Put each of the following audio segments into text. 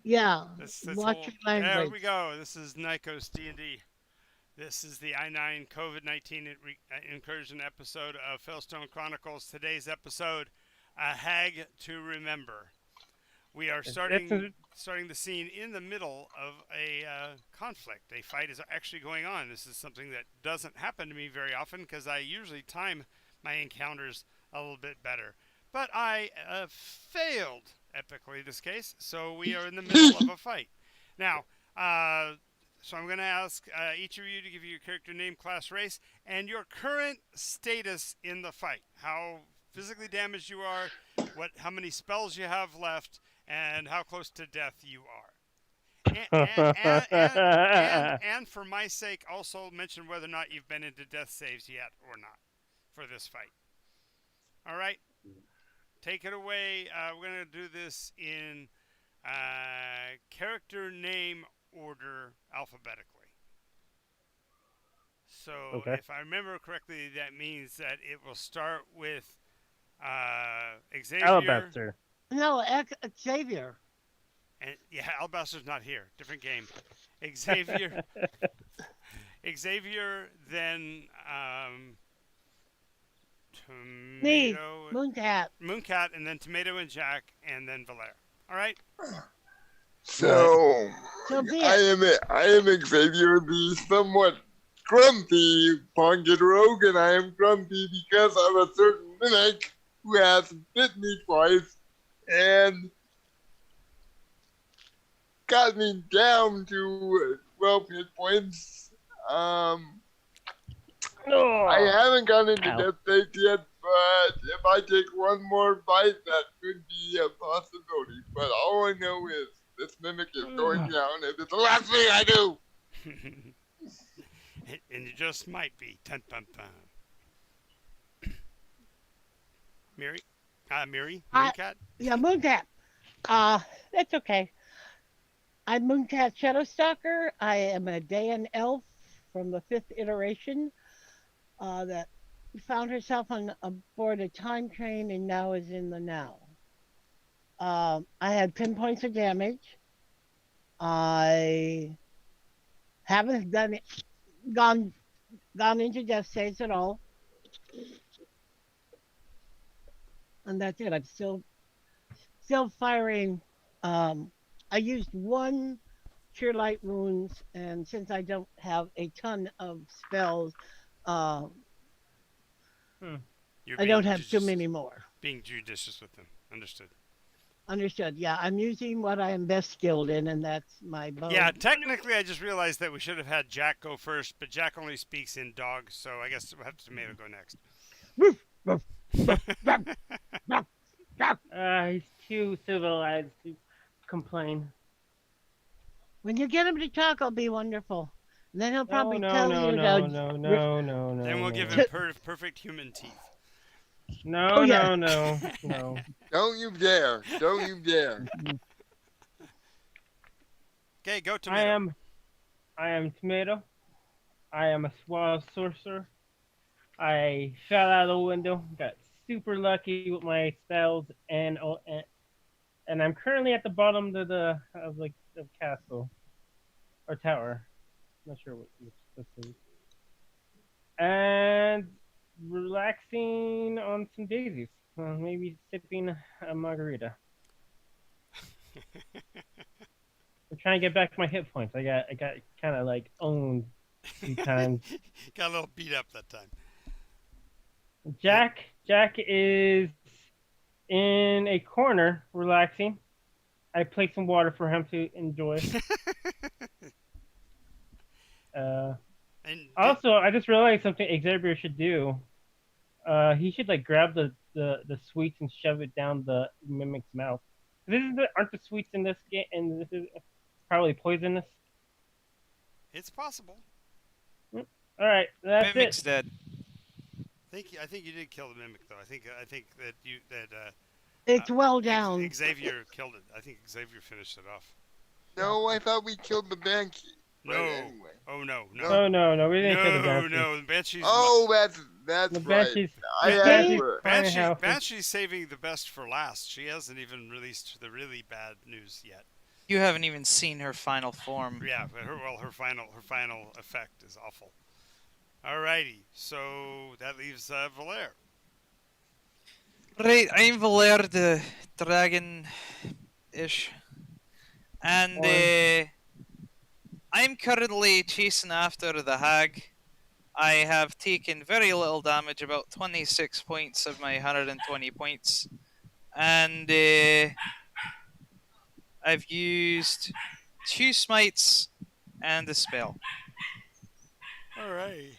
Yeah, This watch whole your there we language. go. This is Nycos D&D. This is the I-9 COVID-19 incursion episode of Fellstone Chronicles. Today's episode, a hag to remember. We are That's starting the scene in the middle of a conflict. A fight is actually going on. This is something that doesn't happen to me very often because I usually time my encounters a little bit better. But I failed epically this case, so we are in the middle of a fight. Now, uh, so I'm going to ask each of you to give you your character name, class, race, and your current status in the fight. How physically damaged you are, how many spells you have left, and how close to death you are. And, and, and, and, and for my sake, also mention whether or not you've been into death saves yet or not for this fight. All right, take it away. We're going to do this in character name order alphabetically. So okay. if I remember correctly, that means that it will start with Xavier. Alabaster. No, Xavier. And yeah, Alabaster's not here. Different game. Xavier, Xavier, then Me, Tomato, Mooncat. Mooncat, and then Tomato and Jack, and then Valère. All right. All right. So So be I it. am Xavier, the somewhat grumpy pocket rogue, and I am grumpy because of a certain mimic who has bit me twice and got me down to 12 hit points. I Oh, haven't gone into ow. death state yet, but if I take one more bite, that could be a possibility. But all I know is this mimic is going down, and it's the last thing I do. And it just might be. Dun, dun, dun. Miri? Miri? I Mooncat? yeah, Mooncat. That's okay. I'm Mooncat Shadowstalker. I am a Dayan elf from the fifth iteration that found herself on aboard a time train and now is in the now. I had 10 points of damage. I haven't gone gone into death saves at all, and that's it. I'm still firing. Um, I used one cure light wounds, and since I don't have a ton of spells, uh, Hmm. You're I don't have too many more. being judicious with them. Understood. Understood. Yeah, I'm using what I am best skilled in, and that's my Yeah, bow. technically, I just realized that we should have had Jack go first, but Jack only speaks in dog, so I guess we'll have Tomato go next. He's too civilized to complain. When you get him to talk, it'll be wonderful. And then he'll No, probably no, tell no, you no, to. no, Re- no, no, Then no, we'll give no. him perfect human teeth. oh No, yeah, no, no, no. Don't you dare! Don't you dare! Okay, go I Tomato. am, I am Tomato. I am a suave sorcerer. I fell out of the window, got super lucky with my spells, and I'm currently at the bottom of the castle or tower. Not sure which this is. And relaxing on some daisies. Maybe sipping a margarita. I'm trying to get back my hit points. I got kind of like owned a few times. Got a little beat up that time. Jack is in a corner relaxing. I placed some water for him to enjoy. Uh, And Also, I just realized something Xavier should do. He should like grab the sweets and shove it down the mimic's mouth. Aren't the sweets in this game? And this is probably poisonous. it's possible. All right, that's Mimic's it. dead. I think you did kill the mimic though. I think that it's well down. Xavier killed it. I think Xavier finished it off. No, I thought we killed the banshee. But No. anyway. Oh no, no. Oh no, we didn't kill the No, banshee. no, the Banshee's Oh, that's The right. banshee's. I The asked banshee's for it. fine house. Banshee's saving the best for last. She hasn't even released the really bad news yet. You haven't even seen her final form. Yeah, but her final effect is awful. Alrighty, so that leaves Valer. Right, I'm Valer the dragon-ish. And I'm currently chasing after the hag. I have taken very little damage, about 26 points of my 120 points. And I've used 2 smites and a spell. Alright.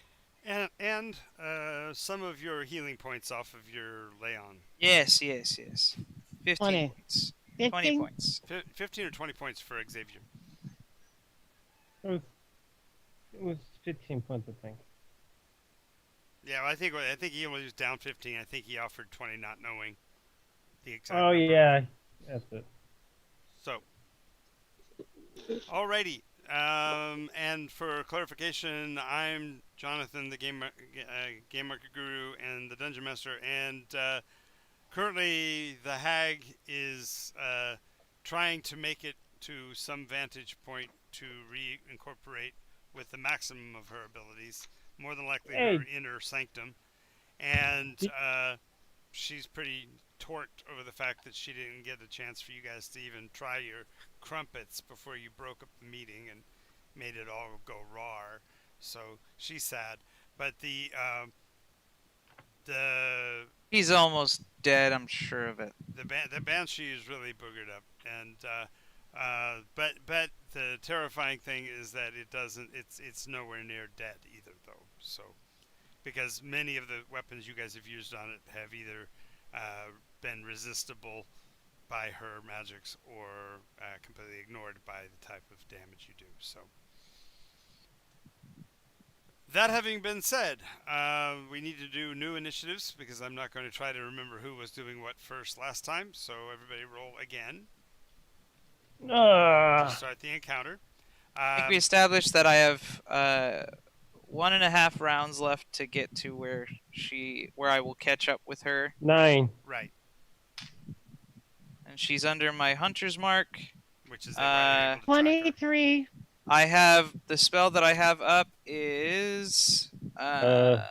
And some of your healing points off of your Leon. Yes. 15 20. points. 20 15? points. 15 or 20 points for Xavier. It was 15 points, I think. Yeah, well, I think he only was down 15. I think he offered 20, not knowing the exact. Oh number. yeah, that's it. So, alrighty. And for clarification, I'm Jonathan, the game market guru and the dungeon master, and currently the hag is trying to make it to some vantage point to reincorporate with the maximum of her abilities, more than likely Hey. her inner sanctum, and Did- she's pretty torqued over the fact that she didn't get a chance for you guys to even try your crumpets before you broke up the meeting and made it all go raw. So she's sad, but the He's almost dead, I'm sure of it. the banshee is really boogered up, and but the terrifying thing is that it's nowhere near dead either though. So because many of the weapons you guys have used on it have either been resistible by her magics or completely ignored by the type of damage you do. So that having been said, we need to do new initiatives because I'm not going to try to remember who was doing what first last time. So everybody roll again to start the encounter. I think we established that I have 1.5 rounds left to get to where I will catch up with her, 9. Right, and she's under my hunter's mark. which is why you're able to track her. 23. I have the spell that I have up is let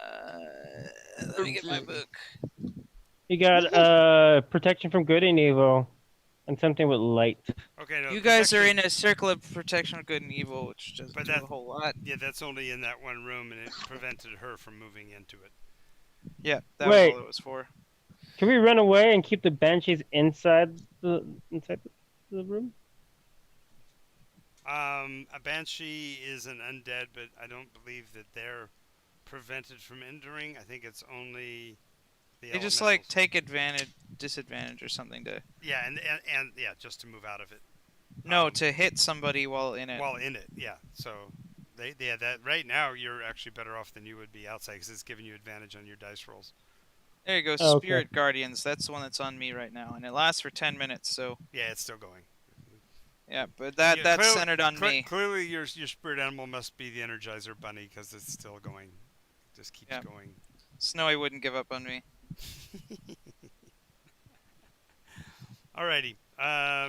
me get my book. You got protection from good and evil, and something with light. Okay, no, You guys are protection- in a circle of protection of good and evil, which doesn't But do that- a whole lot. Yeah, that's only in that one room, and it prevented her from moving into it. Yeah, that Wait. was all it was for. Can we run away and keep the banshees inside the room? A banshee is an undead, but I don't believe that they're prevented from entering. I think it's only the They just elementals. take disadvantage or something to Yeah, and yeah, just to move out of it. no to hit somebody while in it. While in it, yeah. So that right now you're actually better off than you would be outside because it's giving you advantage on your dice rolls. There you go, Oh, okay. Spirit Guardians. That's the one that's on me right now, and it lasts for 10 minutes. So Yeah, it's still going. yeah, but Yeah, that's centered on me. Clearly, your spirit animal must be the Energizer Bunny because it's still going. Just keeps Yeah. going. Snowy wouldn't give up on me. Alrighty.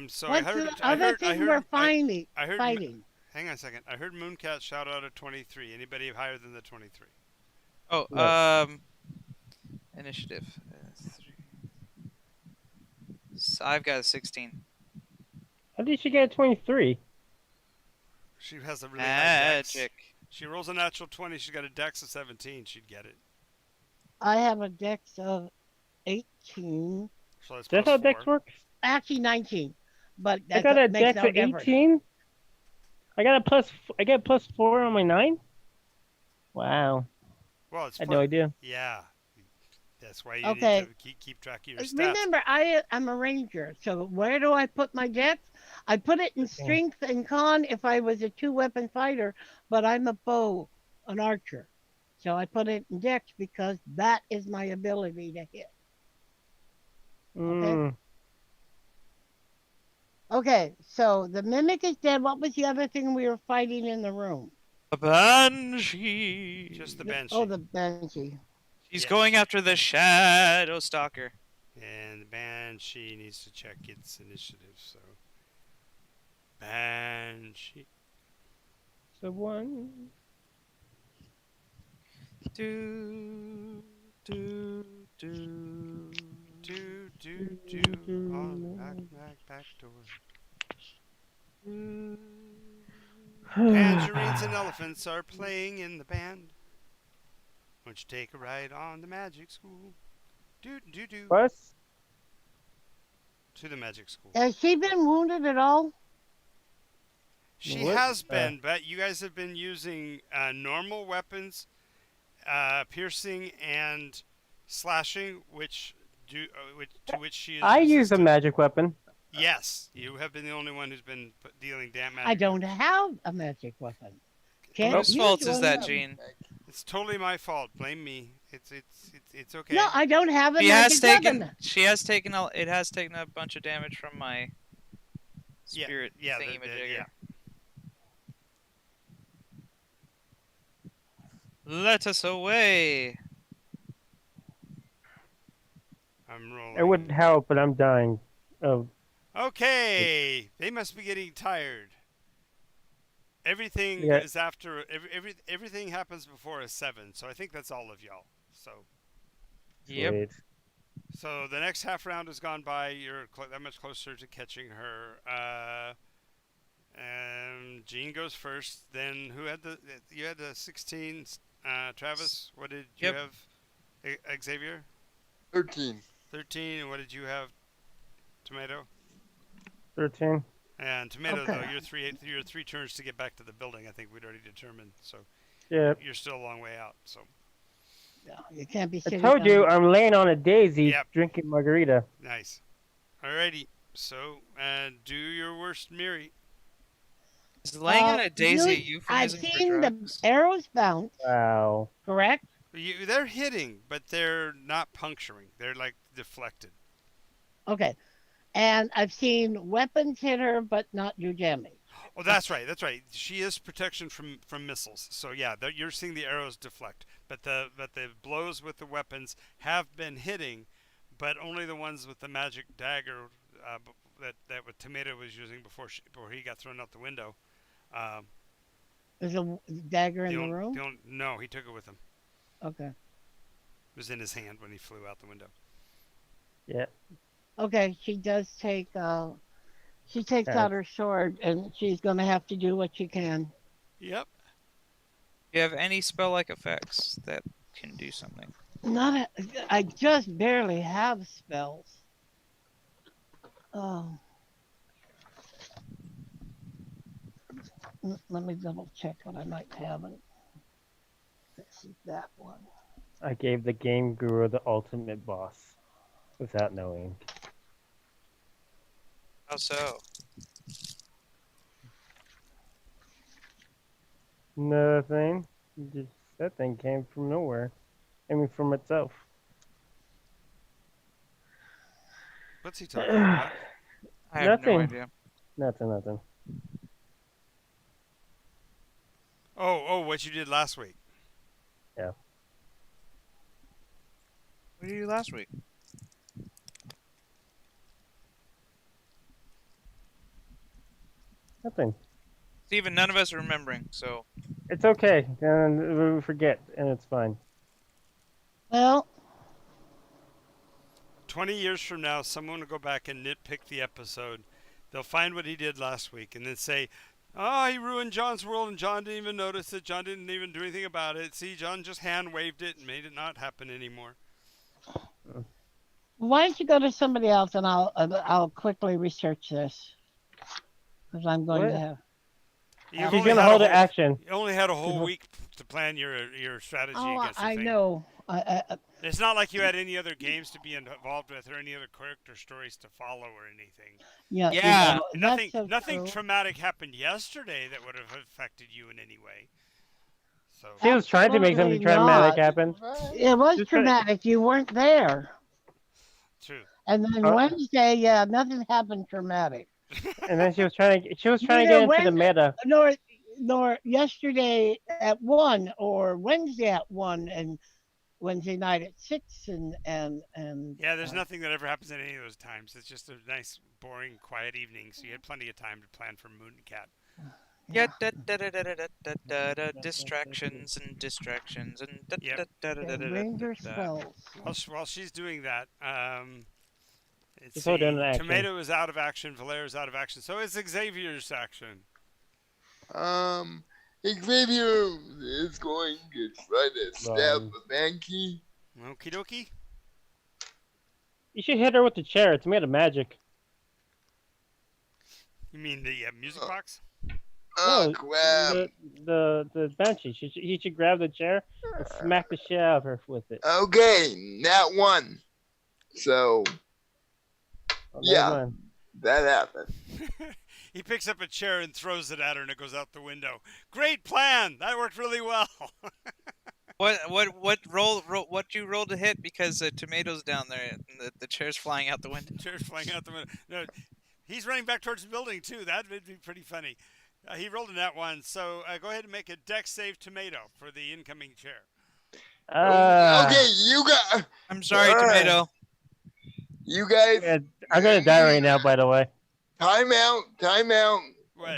So What's I heard. the I other heard. thing I heard. we're fighting? I heard. fighting. Hang on a second. I heard Mooncat shout out a 23. Anybody higher than the 23? Oh, No. Initiative. So I've got a 16. How did she get a 23? She has a really high dex. Magic. She rolls a natural 20. She's got a dex of 17. She'd get it. I have a dex of 18. So that's Is that plus how dex 4. works? Actually, 19. But I that got a makes dex no of difference. 18. I got a plus. I get plus 4 on my 9. Wow, Well, it's I had no idea. Yeah. That's why you Okay. need to keep track of your stats. Remember, I'm a ranger, so where do I put my dex? I put it in strength and con if I was a 2-weapon fighter, but I'm a an archer. So I put it in dex because that is my ability to hit. Mm. Okay, so the mimic is dead. What was the other thing we were fighting in the room? A banshee. Just the banshee. Oh, the banshee. She's Yes. going after the Shadow Stalker. And the banshee needs to check its initiative. So Banshee. So one. Do, do, do. Do on the back door. Tangerines and elephants are playing in the band. Won't you take a ride on the magic school? Do. Bus? To the magic school. Has she been wounded at all? She What? has been, but you guys have been using normal weapons, piercing and slashing, to which she is I use a resistant. magic weapon. Yes, you have been the only one who's been dealing damage. I don't have a magic weapon. Can't Whose use fault is one that, of them. Gene? It's totally my fault. Blame me. It's okay. No, I don't have a She has magic taken. weapon. She has taken. It has taken a bunch of damage from my Yeah, spirit yeah, thingy-majigger. yeah. Let us away. I'm rolling. It would help, but I'm dying. Oh, Okay, they must be getting tired. Everything Yeah. is after everything happens before a 7, so I think that's all of y'all. Yep. sweet. So the next half round has gone by. You're that much closer to catching her. Jean goes first. Then who had you had the 16? Travis, what did you Yep. have? Xavier, 13. 13. And what did you have? Tomato. 13. And Tomato, Okay. though, you're 3 turns to get back to the building. I think we'd already determined. So Yep. you're still a long way out. So No, you can't be I sitting told you down. I'm laying on a daisy Yep. drinking margarita. nice. Alrighty. So do your worst, Miri. Is laying on a daisy a I've euphemism for seen the drugs? arrows bounce, Wow. correct? They're hitting, but they're not puncturing. They're like deflected. Okay. And I've seen weapons hit her, but not do damage. Oh, that's right. That's right. She is protection from missiles. So yeah, you're seeing the arrows deflect, but the blows with the weapons have been hitting, but only the ones with the magic dagger that what Tomato was using before he got thrown out the window. There's a dagger in the room? No, he took it with him. Okay. It was in his hand when he flew out the window. Yeah. Okay, she does take, she takes Yeah. out her sword, and she's going to have to do what she can. Yep. Do you have any spell-like effects that can do something? I just barely have spells. Oh. Let me double check what I might have. This is that one. I gave the game guru the ultimate boss without knowing. How so? Nothing. Just that thing came from nowhere. I mean, from itself. What's he talking about? I have Nothing. no idea. Nothing. Oh, what you did last week. What did you do last week? Nothing. Steven, none of us are remembering, so It's okay. And we forget, and it's fine. Well, 20 years from now, someone will go back and nitpick the episode. They'll find what he did last week and then say, "Oh, he ruined John's world, and John didn't even notice it. John didn't even do anything about it. See, John just hand waved it and made it not happen anymore." why don't you go to somebody else, and I'll quickly research this, because I'm going What? to have. You've She's only gonna had a hold an whole- action. You only had a whole Mhm. week to plan your strategy Oh, against the I thing. know. It's not like you had any other games to be involved with or any other character stories to follow or anything. Yeah. Yeah, that's so Nothing true. traumatic happened yesterday that would have affected you in any way. So She was trying to make something Absolutely traumatic not. happen. It was Just trying- traumatic. You weren't there. true. And then Uh, Wednesday, yeah, nothing happened traumatic. And then she was trying to Neither get into the Wednesday- meta. Nor yesterday at 1 or Wednesday at 1 and Wednesday night at 6 and Yeah, there's nothing that ever happens at any of those times. It's just a nice boring, quiet evening, so you had plenty of time to plan for Moon and Cat. Yeah, distractions and distractions and Yep. Okay, ranger spells. While she's doing that, let's Just hold down see. an action. Tomato is out of action. Valera's out of action. So is Xavier's action. Xavier is going to try to stab the Banshee. Okie dokie. You should hit her with the chair. It's made of magic. You mean the music box? Oh, No, crap. The Banshee. He should grab the chair and smack the shit out of her with it. Okay, that one. So, Oh, yeah. never mind. that happened. He picks up a chair and throws it at her, and it goes out the window. Great plan! That worked really well. What you roll to hit because Tomato's down there and the chair's flying out the window. Chair's flying out the window. No, he's running back towards the building too. That would be pretty funny. He rolled in that one, so go ahead and make a dex save, Tomato, for the incoming chair. Okay, you got. I'm sorry, Tomato. You guys. Yeah, I'm gonna die right now. By the way. Time out.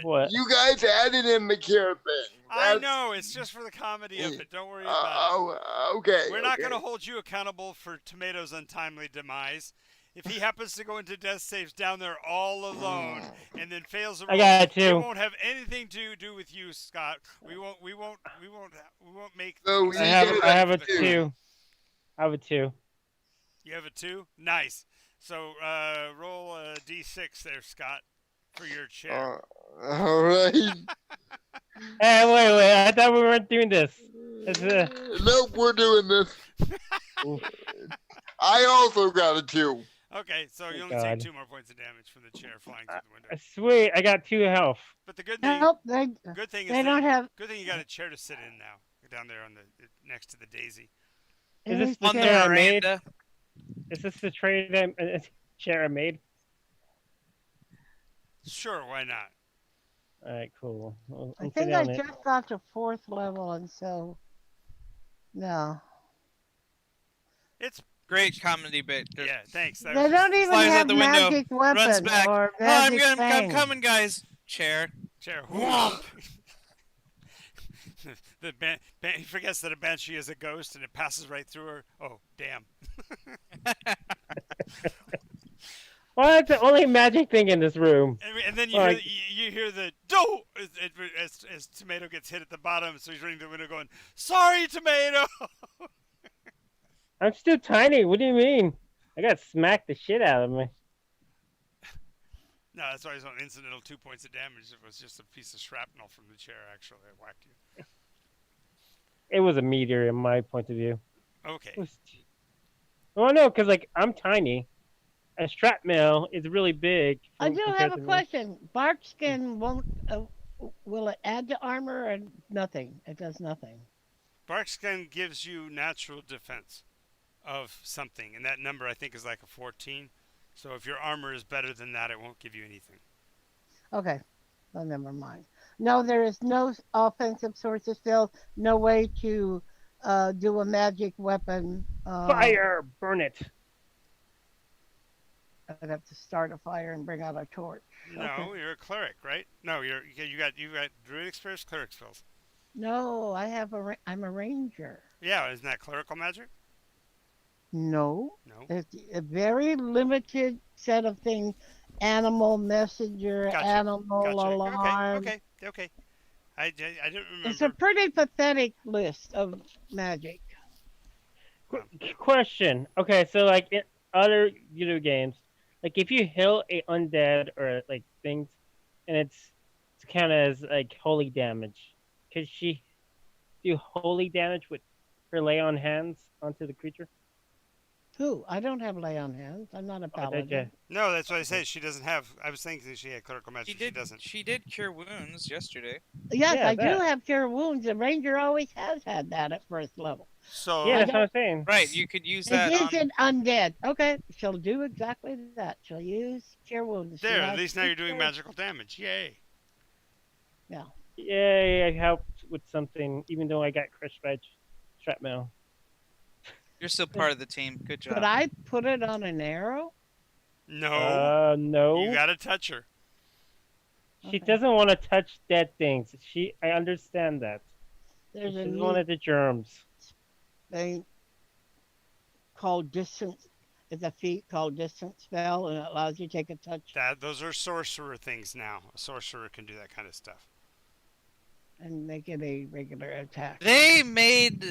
What? You guys added in the care thing. I know, it's just for the comedy of it. Don't worry about it. Oh, okay. We're not going to hold you accountable for Tomato's untimely demise. If he happens to go into death saves down there all alone and then fails a roll, I got it too. it won't have anything to do with you, Scott. We won't make. So I have a 2. I have a 2. You have a 2? Nice. So roll a d6 there, Scott, for your chair. All right. Hey, wait! I thought we weren't doing this. Nope, we're doing this. I also got a 2. Okay, so you only God. take 2 more points of damage from the chair flying through the window. Sweet, I got 2 health. But the good thing, Nope, good thing is they don't have good thing you got a chair to sit in now, down there on the next to the daisy. Is this the On the chair I made? veranda. Is this the chair I made? Sure, why not? All right, cool. Well, I I'm think sitting I on it. just got to 4th level, and so no. It's Great comedy bit. yeah, thanks. That They was don't even flies out have the window, magic runs weapons back. or Oh, I'm magic coming, guys. Chair. chair. He forgets that a banshee is a ghost, and it passes right through her. Oh, damn! Well, that's the only magic thing in this room. And then you Like- hear the do as Tomato gets hit at the bottom, so he's running to the window, going, "Sorry, Tomato." I'm still tiny. What do you mean? I got smacked the shit out of me. No, that's why he's on incidental 2 points of damage. It was just a piece of shrapnel from the chair, actually, that whacked you. It was a meteor in my point of view. Okay. Well, no, because like I'm tiny. A shrapnel is really big. I do compared have a to me. question. Bark skin won't. Will it add to armor or nothing? It does nothing. Bark skin gives you natural defense of something, and that number I think is like a 14. So if your armor is better than that, it won't give you anything. Okay. Well, never mind. No, there is no offensive source of skill. No way to do a magic weapon. Fire, burn it. I'd have to start a fire and bring out a torch. No, Okay. you're a cleric, right? No, you got druid experience, cleric spells. No, I'm a ranger. Yeah, isn't that clerical magic? No, No. it's a very limited set of things. Animal messenger, Gotcha. animal Gotcha. alarm. Okay. I didn't remember. It's a pretty pathetic list of magic. Question. Okay, so like in other video games, like if you heal a undead or like things, and it's kind of as like holy damage, could she do holy damage with her lay on hands onto the creature? Who? I don't have lay on hands. I'm not a Oh, did paladin. No, that's what I say. She doesn't have. I was thinking that she had clerical magic. She doesn't. She did cure wounds yesterday. Yes, Yeah, I that. do have cure wounds. The ranger always has had that at first level. So Yeah, that's what I'm saying. Right, you could use It that on. isn't undead. Okay, she'll do exactly that. She'll use cure wounds. She there, at has least now you're doing cure- magical damage. Yay! Yay, I helped with something, even though I got crushed by shrapnel. You're still part of the team. Good job. Could I put it on an arrow? No, you No. gotta touch her. She Okay. doesn't want to touch dead things. I understand that. She There's a doesn't want new to the germs. thing called distance. It's a feat called distance spell, and it allows you to take a touch Those are sorcerer things now. A sorcerer can do that kind of stuff. and make it a regular attack. They made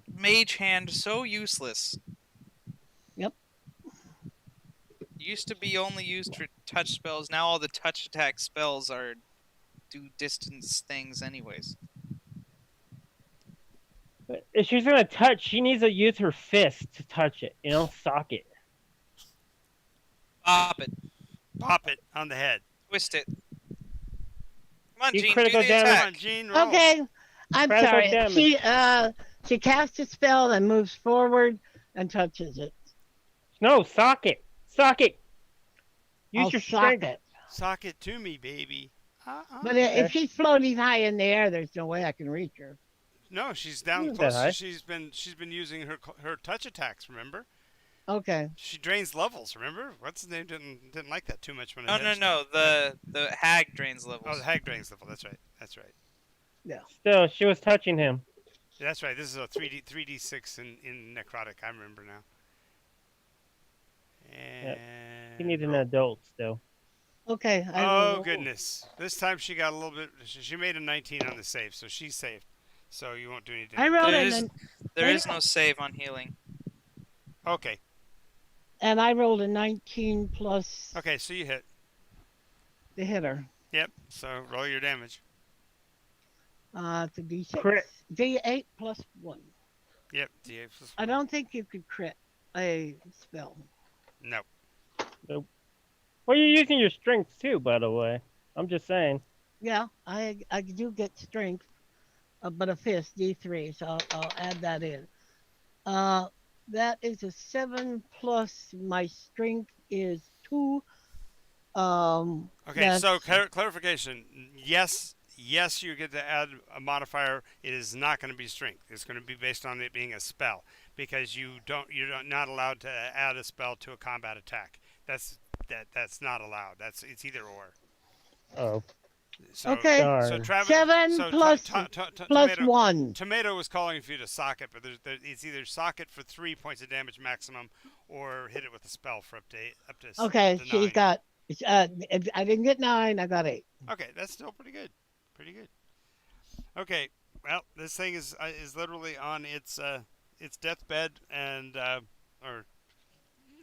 Mage Hand so useless. Yep. Used to be only used for touch spells. Now all the touch attack spells are do distance things anyways. But if she's gonna touch, she needs to use her fist to touch it. You know, sock it. Pop it. Pop it on the head. Twist it. Come on, Do Gene, do critical the damage. Come attack. on, Gene, roll. Okay. I'm Critical sorry. damage. She casts a spell and moves forward and touches it. No, sock it. Sock it. Use I'll your sock strength. it. Sock it to me, baby. But if she's floating high in the air, there's no way I can reach her. No, she's down Isn't close. that high? She's been using her touch attacks. Remember? Okay. She drains levels. Remember? What's his name? Didn't like that too much when No, I no, mentioned no. it. The hag drains levels. Oh, the hag drains level. That's right. That's right. Still, she was touching him. Yeah, that's right. This is a 3d6 in necrotic. I remember now. And He needs an roll. adult still. Okay. I Oh will- goodness! This time she got a little bit. She made a 19 on the save, so she's saved. So you won't do anything. I rolled There a is- nin- There is no save on healing. Okay. and I rolled a 19 plus Okay. So you hit. the hitter. Yep. So roll your damage. It's a D6. Crit. D8 plus 1. Yep. D8 plus I don't think you could crit a spell. No. Well, you're using your strength too, by the way. I'm just saying. Yeah, I do get strength, but a fist, D3, so I'll add that in. That is a 7 plus my strength is 2. Okay. So That's- clarification. Yes. Yes, you get to add a modifier. It is not going to be strength. It's going to be based on it being a spell because you're not allowed to add a spell to a combat attack. That's not allowed. It's either or. Oh, So, Okay. darn. So Travis. 7 so plus plus tomato, 1. Tomato was calling for you to sock it, but it's either sock it for 3 points of damage maximum, or hit it with a spell for up to Okay, to she's 9. got. I didn't get 9. I got 8. Okay, that's still pretty good. Pretty good. Okay, well, this thing is literally on its deathbed and or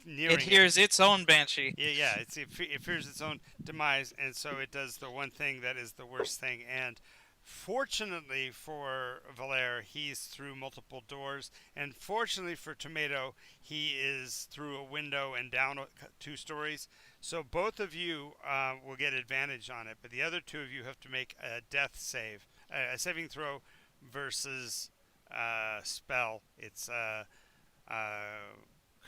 nearing It hears its own banshee. Yeah, it fears its own demise, and so it does the one thing that is the worst thing. And fortunately for Valere, he's through multiple doors, and fortunately for Tomato, he is through a window and down 2 stories. So both of you will get advantage on it, but the other 2 of you have to make a death save, a saving throw versus spell. It's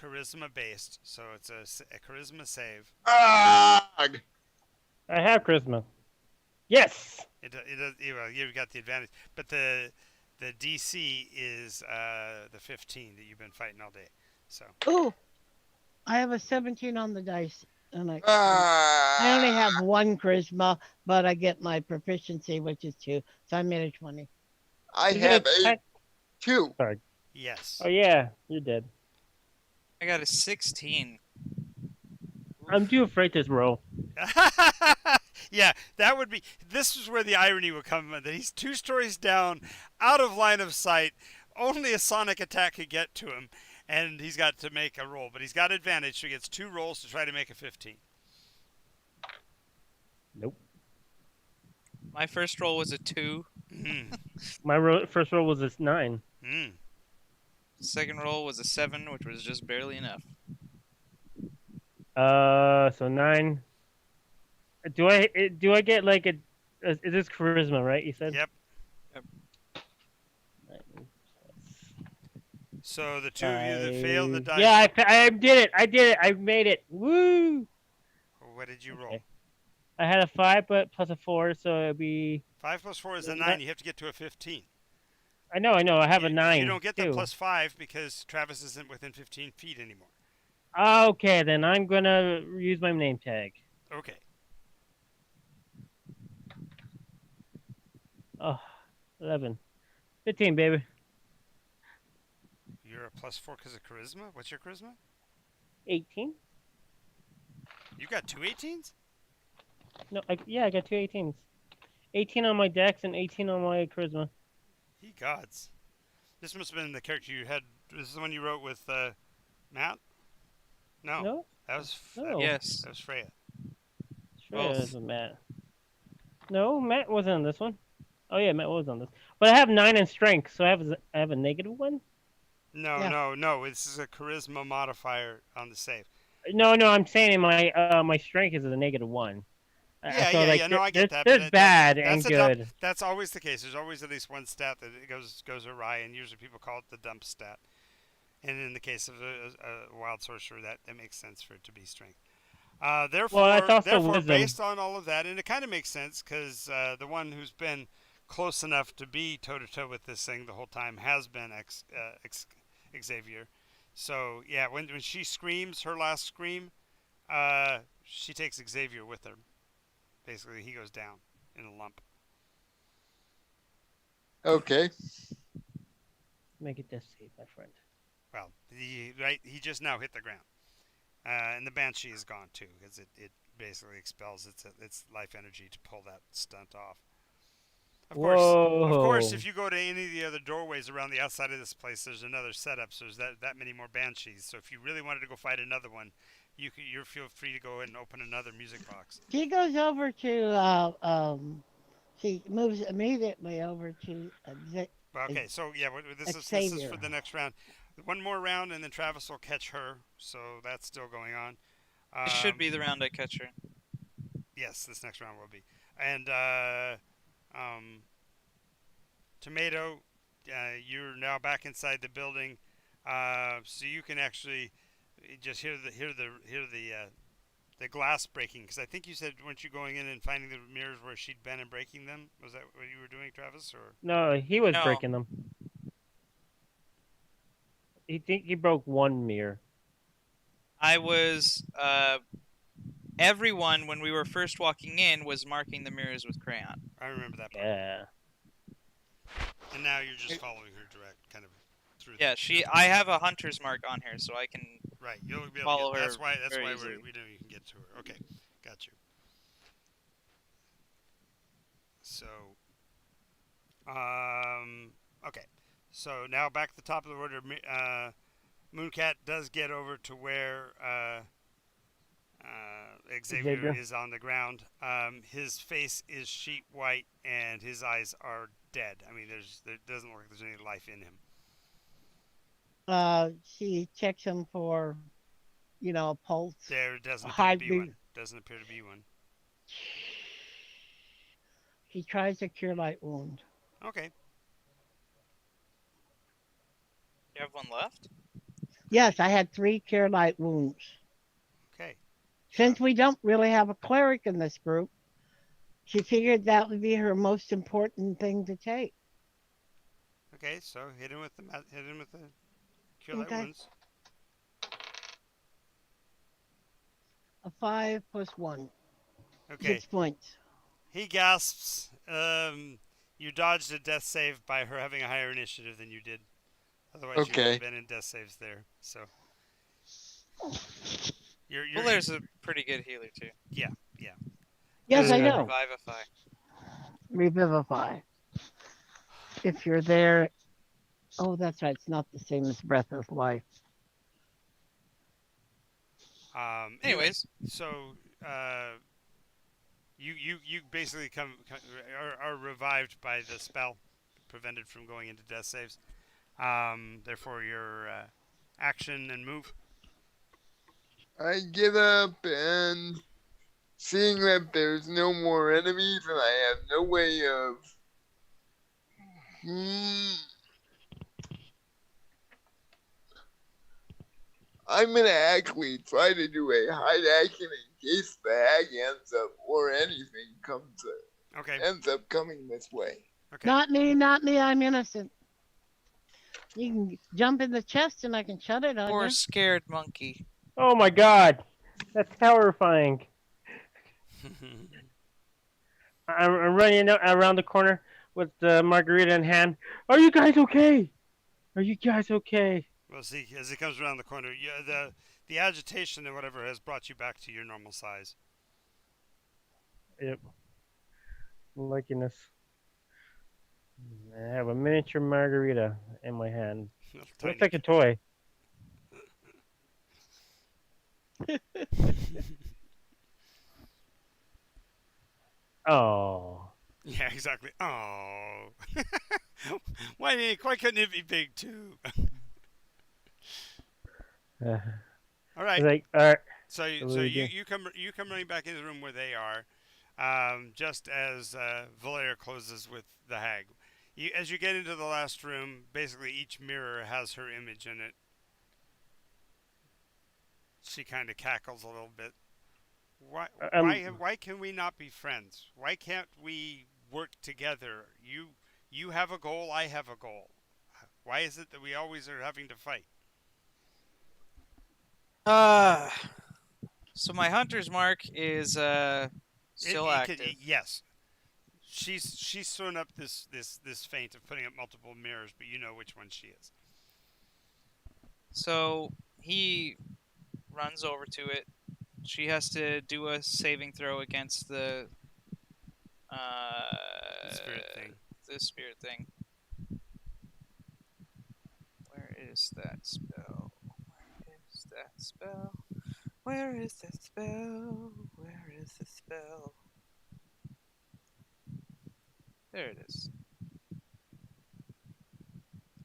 charisma based, so it's a charisma save. Ugh! I have charisma. Yes. You've got the advantage, but the DC is the 15 that you've been fighting all day. So Ooh, I have a 17 on the dice, and I only have 1 charisma, but I get my proficiency, which is 2, so I made a 20. I You have get a attack- 2. yes. Oh yeah, you're dead. I got a 16. I'm too afraid to roll. Yeah, that would be. This is where the irony would come in. That he's 2 stories down, out of line of sight. Only a sonic attack could get to him, and he's got to make a roll. But he's got advantage, so he gets 2 rolls to try to make a 15. Nope. My first roll was a 2. Mm. My first roll was a 9. Mm. Second roll was a 7, which was just barely enough. So 9. Do I get like a? Is this charisma, right? You said. Yep. So the 2 of you that failed the dice. Yeah, I did it. I did it. I made it. Woo! What did you roll? Okay. I had a 5, but plus a 4, so it'd be. 5 plus 4 is a 9. You have to get to a 15. I know. I have a 9. You don't get the too. plus 5 because Travis isn't within 15 feet anymore. Okay, then I'm gonna use my name tag. Okay. Oh, 11. 15, baby. You're a +4 because of charisma. What's your charisma? 18? You got two 18s? No, yeah, I got two 18s. 18 on my dex and 18 on my charisma. Ye gods. This must have been the character you had. This is the one you wrote with Matt? No. No? That was No. Yes, that was Freya. Sure, both. it was Matt. No, Matt wasn't on this one. Oh yeah, Matt was on this. But I have 9 in strength, so I have a negative one. No, Yeah. no, no. This is a charisma modifier on the save. No, no, I'm saying in my strength is a negative 1. Yeah, So yeah, like yeah. No, I get that. But there's bad and that's a dump. good. That's always the case. There's always at least one stat that it goes awry, and usually people call it the dump stat. And in the case of a wild sorcerer, that makes sense for it to be strength. Well, that's also Therefore, wisdom. based on all of that, and it kind of makes sense because the one who's been close enough to be toe to toe with this thing the whole time has been Xavier. So yeah, when she screams her last scream, she takes Xavier with her. Basically, he goes down in a lump. Okay. Make it death save, my friend. Well, he just now hit the ground, and the banshee is gone too because it basically expels its life energy to pull that stunt off. Of course, Whoa. if you go to any of the other doorways around the outside of this place, there's another setup. So there's that many more banshees. So if you really wanted to go fight another one, you feel free to go ahead and open another music box. She goes over to she moves immediately over to Okay, so yeah, this is for Xavier. the next round. One more round, and then Travis will catch her. So that's still going on. It should be the round I catch her. Yes, this next round will be. And um, Tomato, you're now back inside the building, so you can actually just the glass breaking. Because I think you said weren't you going in and finding the mirrors where she'd been and breaking them? Was that what you were doing, Travis? Or No, he was No. breaking them. He broke one mirror. I was. Everyone, when we were first walking in, was marking the mirrors with crayon. I remember that part. Yeah. And now you're just following her direct, kind of through. Yeah, I have a hunter's mark on here, so I can. Right, you'll be able Follow to get, her that's why very we easily. know you can get to her. Okay, got you. So, okay. So now back at the top of the order, Mooncat does get over to where Xavier Xavier. is on the ground. His face is sheet white, and his eyes are dead. I mean, there doesn't look like there's any life in him. She checks him for, a pulse. There doesn't appear to Heartbeat. be one. Doesn't appear to be one. She tries a cure light wound. Okay. You have one left? Yes, I had 3 cure light wounds. Okay. Since we don't really have a cleric in this group, she figured that would be her most important thing to take. Okay. So hit him with the cure light Okay. wounds. A 5 plus 1. Okay. 6 points. He gasps. You dodged a death save by her having a higher initiative than you did. Otherwise, you would Okay. have been in death saves there. So. You're Well, there's a pretty good healer too. Yes, Yeah. I know. Revivify. Revivify. If you're there. Oh, that's right. It's not the same as Breath of Life. Anyways, so you basically are revived by the spell, prevented from going into death saves. Therefore, your action and move. I get up and seeing that there's no more enemies and I have no way of I'm gonna actually try to do a hide action in case the hag ends up or anything ends up coming this way. Okay. Not me. I'm innocent. You can jump in the chest and I can shut it on poor you. scared monkey. Oh my god, that's terrifying. I'm running around the corner with the margarita in hand. Are you guys okay? Are you guys okay? Well, see, as he comes around the corner, the agitation and whatever has brought you back to your normal size. Yep. I'm liking this. I have a miniature margarita in my hand. Looks Tiny. like a toy. Oh. Yeah, exactly. Oh. Why couldn't it be big too? All right. It's like, alright. So What do so we do? you come running back into the room where they are, just as Valeria closes with the hag. As you get into the last room, basically each mirror has her image in it. She kind of cackles a little bit. Why can we not be friends? Why can't we work together? You have a goal, I have a goal. Why is it that we always are having to fight? So my hunter's mark is still active. Yes, she's thrown up this feint of putting up multiple mirrors, but you know which one she is. So he runs over to it. She has to do a saving throw against the Spirit thing. The spirit thing. Where is that spell? Where is that spell? Where is the spell? Where is the spell? There it is.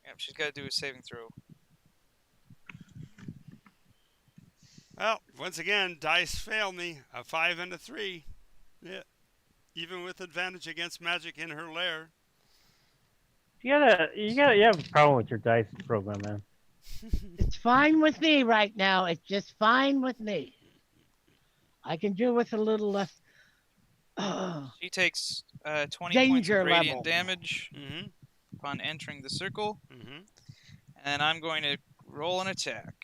Yep, she's got to do a saving throw. Well, once again, dice fail me. A 5 and a 3. Yeah. Even with advantage against magic in her lair. You have a problem with your dice program, man. It's fine with me right now. It's just fine with me. I can do with a little less She takes 20 points danger of radiant level. damage Mm-hmm. upon entering the circle, Mm-hmm. and I'm going to roll an attack.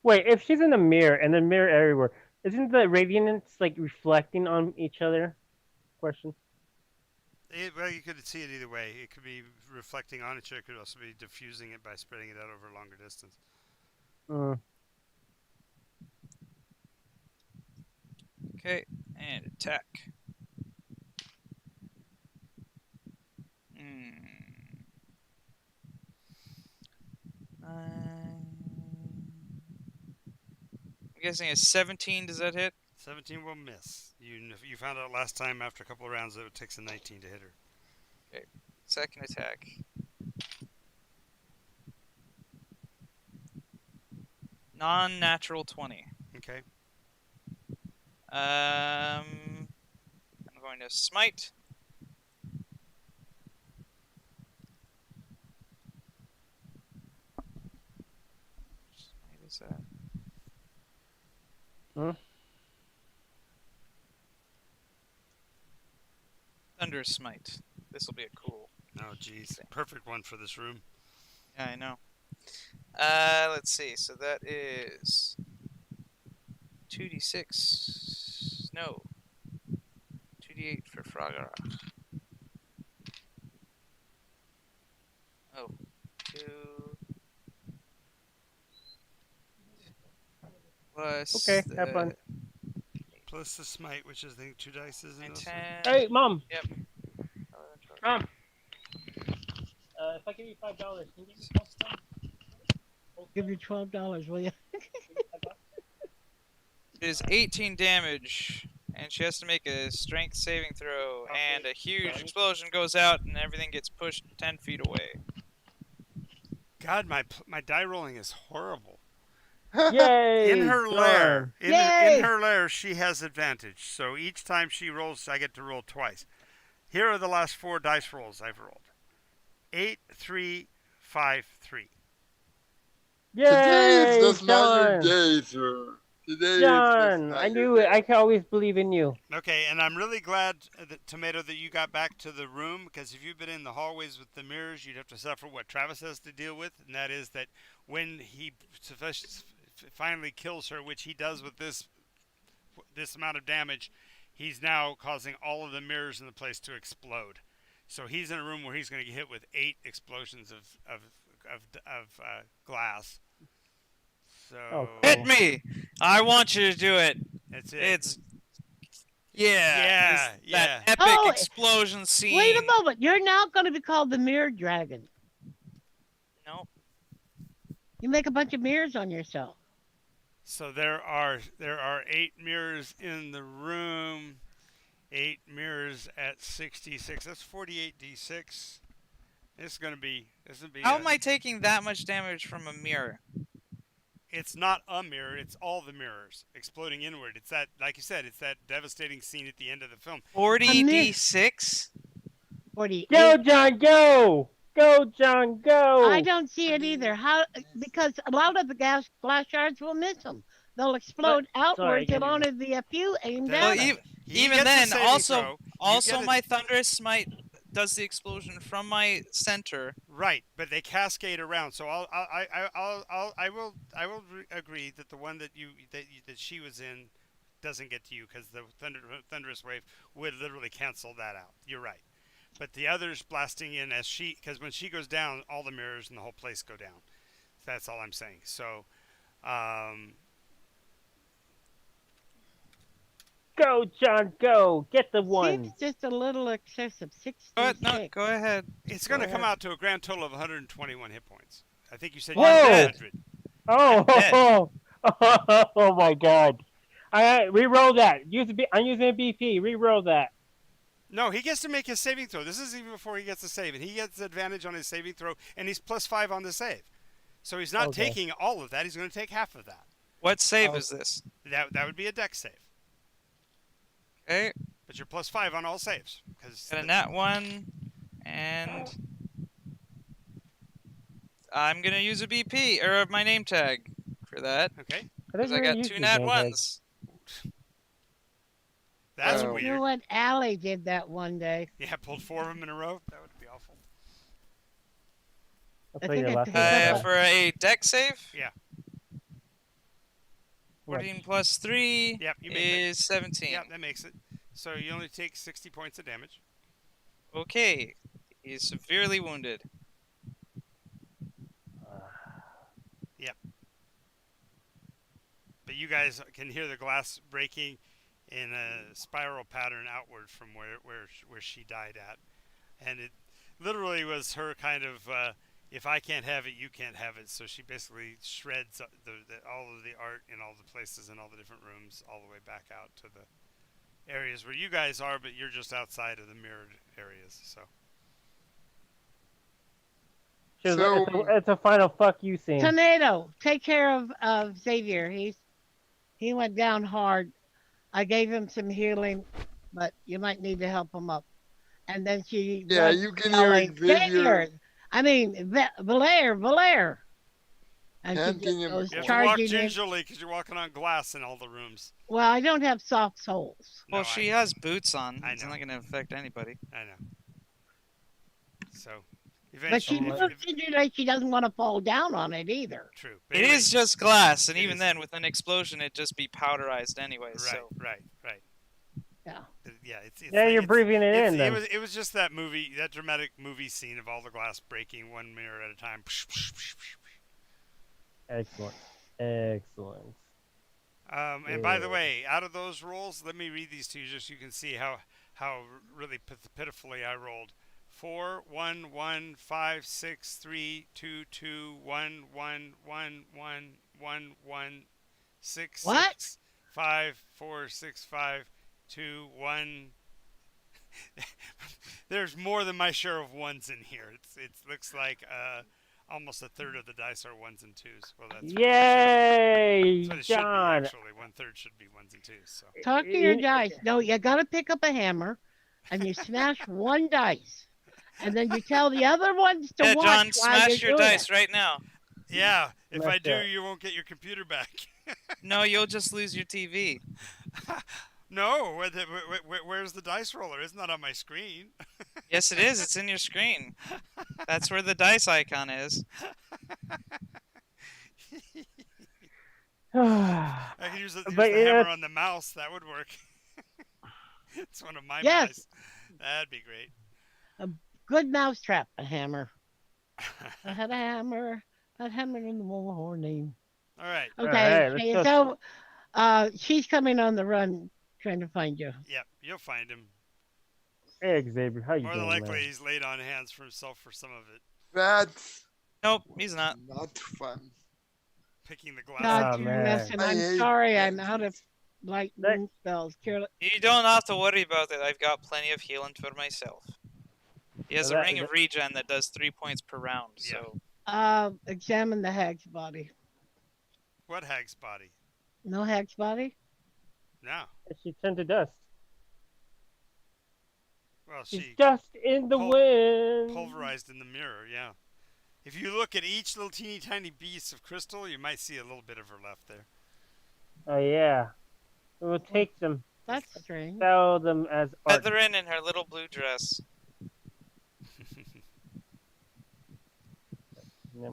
Wait, if she's in the mirror and the mirror everywhere, isn't the radiance like reflecting on each other? Question. Well, you could see it either way. It could be reflecting on each other. It could also be diffusing it by spreading it out over a longer distance. Okay, and attack. I'm guessing a 17. Does that hit? 17 will miss. You found out last time after a couple of rounds that it takes a 19 to hit her. Okay, second attack. Non-natural 20. Okay. I'm going to smite. Smite is that? Thunder smite. This will be a cool. Oh, geez. Perfect one for this room. Yeah, I know. Let's see. So that is 2d6. No. 2d8 for Frogger. Oh. 2 plus. Okay, have fun. Plus the smite, which is, I think, 2 dice, isn't it? 10. Hey, Mom. Yep. Mom. If I give you $5, can you give me I'll give you $12, will you? It is 18 damage, and she has to make a strength saving throw, and a huge explosion goes out, and everything gets pushed 10 feet away. God, my die rolling is horrible. Yay! In her lair, Yay! in her lair, she has advantage. So each time she rolls, I get to roll twice. Here are the last 4 dice rolls I've rolled. 8, 3, 5, 3. Yay! Today is just not John! your day, sir. Today John, is just not I your knew it. day. I can always believe in you. Okay, and I'm really glad, Tomato, that you got back to the room, because if you've been in the hallways with the mirrors, you'd have to suffer what Travis has to deal with, and that is that when he finally kills her, which he does with this amount of damage, he's now causing all of the mirrors in the place to explode. So he's in a room where he's going to get hit with 8 explosions of glass. So Oh, Hit cool. me! I want you to do it. that's it. It's yeah, that epic Oh, explosion scene. Wait a moment. You're now going to be called the Mirror Dragon. Nope. You make a bunch of mirrors on yourself. So there are 8 mirrors in the room. 8 mirrors at 66. That's 48d6. This is gonna be. How am I taking that much damage from a mirror? It's not a mirror. It's all the mirrors exploding inward. It's that, like you said, it's that devastating scene at the end of the film. 40d6? 48. Go, John, go! Go, John, go! I don't see it either. How? Because a lot of the glass shards will miss them. They'll explode outwards Sorry, and only be a few aimed Well, at Well, them. He even gets a then, saving also, throw. You also get a- my thunderous smite does the explosion from my center. Right, but they cascade around. So I will agree that the one that she was in doesn't get to you because the thunderous wave would literally cancel that out. You're right, but the others blasting in because when she goes down, all the mirrors in the whole place go down. That's all I'm saying. So, Go, John, go! Get the one! Seems just a little excessive. 66. No, go ahead. it's going to Go come ahead. out to a grand total of 121 hit points. I think you said Whoa! you had 100. Oh, dead. oh my God! I re-roll that. I'm using a BP. Re-roll that. No, he gets to make his saving throw. This is even before he gets the save, and he gets advantage on his saving throw, and he's +5 on the save. So he's not Okay. taking all of that. He's going to take half of that. What save Oh. is this? That would be a dex save, Okay, but you're +5 on all saves because got a nat 1, and I'm gonna use a BP or my name tag for that okay, because I got 2 nat 1s. that's Oh. You know weird. what? Allie did that one day. Yeah, pulled 4 of them in a row. That would be awful. I'll I tell you think I lucky. picked up For a deck save, Yeah. 14 plus 3 Yep, you make it. is 17. Yeah, that makes it. So you only take 60 points of damage. Okay, he's severely wounded. But you guys can hear the glass breaking in a spiral pattern outward from where she died at, and it literally was her kind of if I can't have it, you can't have it. So she basically shreds all of the art in all the places in all the different rooms, all the way back out to the areas where you guys are, but you're just outside of the mirrored areas. So So- It's a final fuck you scene. Tornado, take care of Xavier. He went down hard. I gave him some healing, but you might need to help him up. And then she Yeah, was you can hear yelling, Xavier. I mean, Valaire. And she Handing just him goes you have to walk charging in. gingerly because you're walking on glass in all the rooms. Well, I don't have soft soles. Well, No, she has boots on. I It's know. not gonna affect anybody. I know. So But she eventually, looks like she doesn't want to fall down on it either. true. But It anyway, is just glass, and It even is. then, with an explosion, it'd just be powderized anyway. right, So right. Yeah. Yeah, it's Yeah, you're breathing it in. It Then. was just that dramatic movie scene of all the glass breaking one mirror at a time. Excellent. Excellent. And by the Yeah. way, out of those rolls, let me read these to you just so you can see how really pitifully I rolled. 4, 1, 1, 5, 6, 3, 2, 2, 1, 1, 1, 1, 1, 1, 6, What? 6, 5, 4, 6, 5, 2, 1. There's more than my share of ones in here. It looks like almost a third of the dice are ones and twos. Well, that's Yay, what it John! should be. Actually, 1/3 should be ones and twos. So Talk to your dice. No, you got to pick up a hammer, and you smash one dice, and then you tell the other ones to yeah, watch John, while smash you're your doing dice it. right now. yeah, if I Left do, out. you won't get your computer back. No, you'll just lose your TV. No, where's the dice roller? It's not on my screen. Yes, it is. It's in your screen. That's where the dice icon is. but I could use the you know, hammer on the mouse. That would work. It's one of my Yes, mice. That'd be great. a good mousetrap, a hammer. I had a hammer. I'd hammer in the morning. All right. all Okay, right, let's she, go. so she's coming on the run trying to find you. Yep, you'll find him. Hey, Xavier, how you More than doing, likely, man? he's laid on hands for himself for some of it, That's Nope, he's not. not fun. picking the glass Got Oh, out of you, the man. window. listen. I I'm hate sorry. I'm out of banshees. lightning spells. You don't have to worry about it. I've got plenty of healing for myself. He has a That- ring of regen that does 3 points per round. Yeah. So Examine the hag's body. What hag's body? No hag's body? No. She turned to dust. Well, She's she just in the wind. pulverized in the mirror, yeah. If you look at each little teeny tiny piece of crystal, you might see a little bit of her left there. Oh yeah, we'll take them, That's strange. sell them as art. Featherin in her little blue dress. Yep.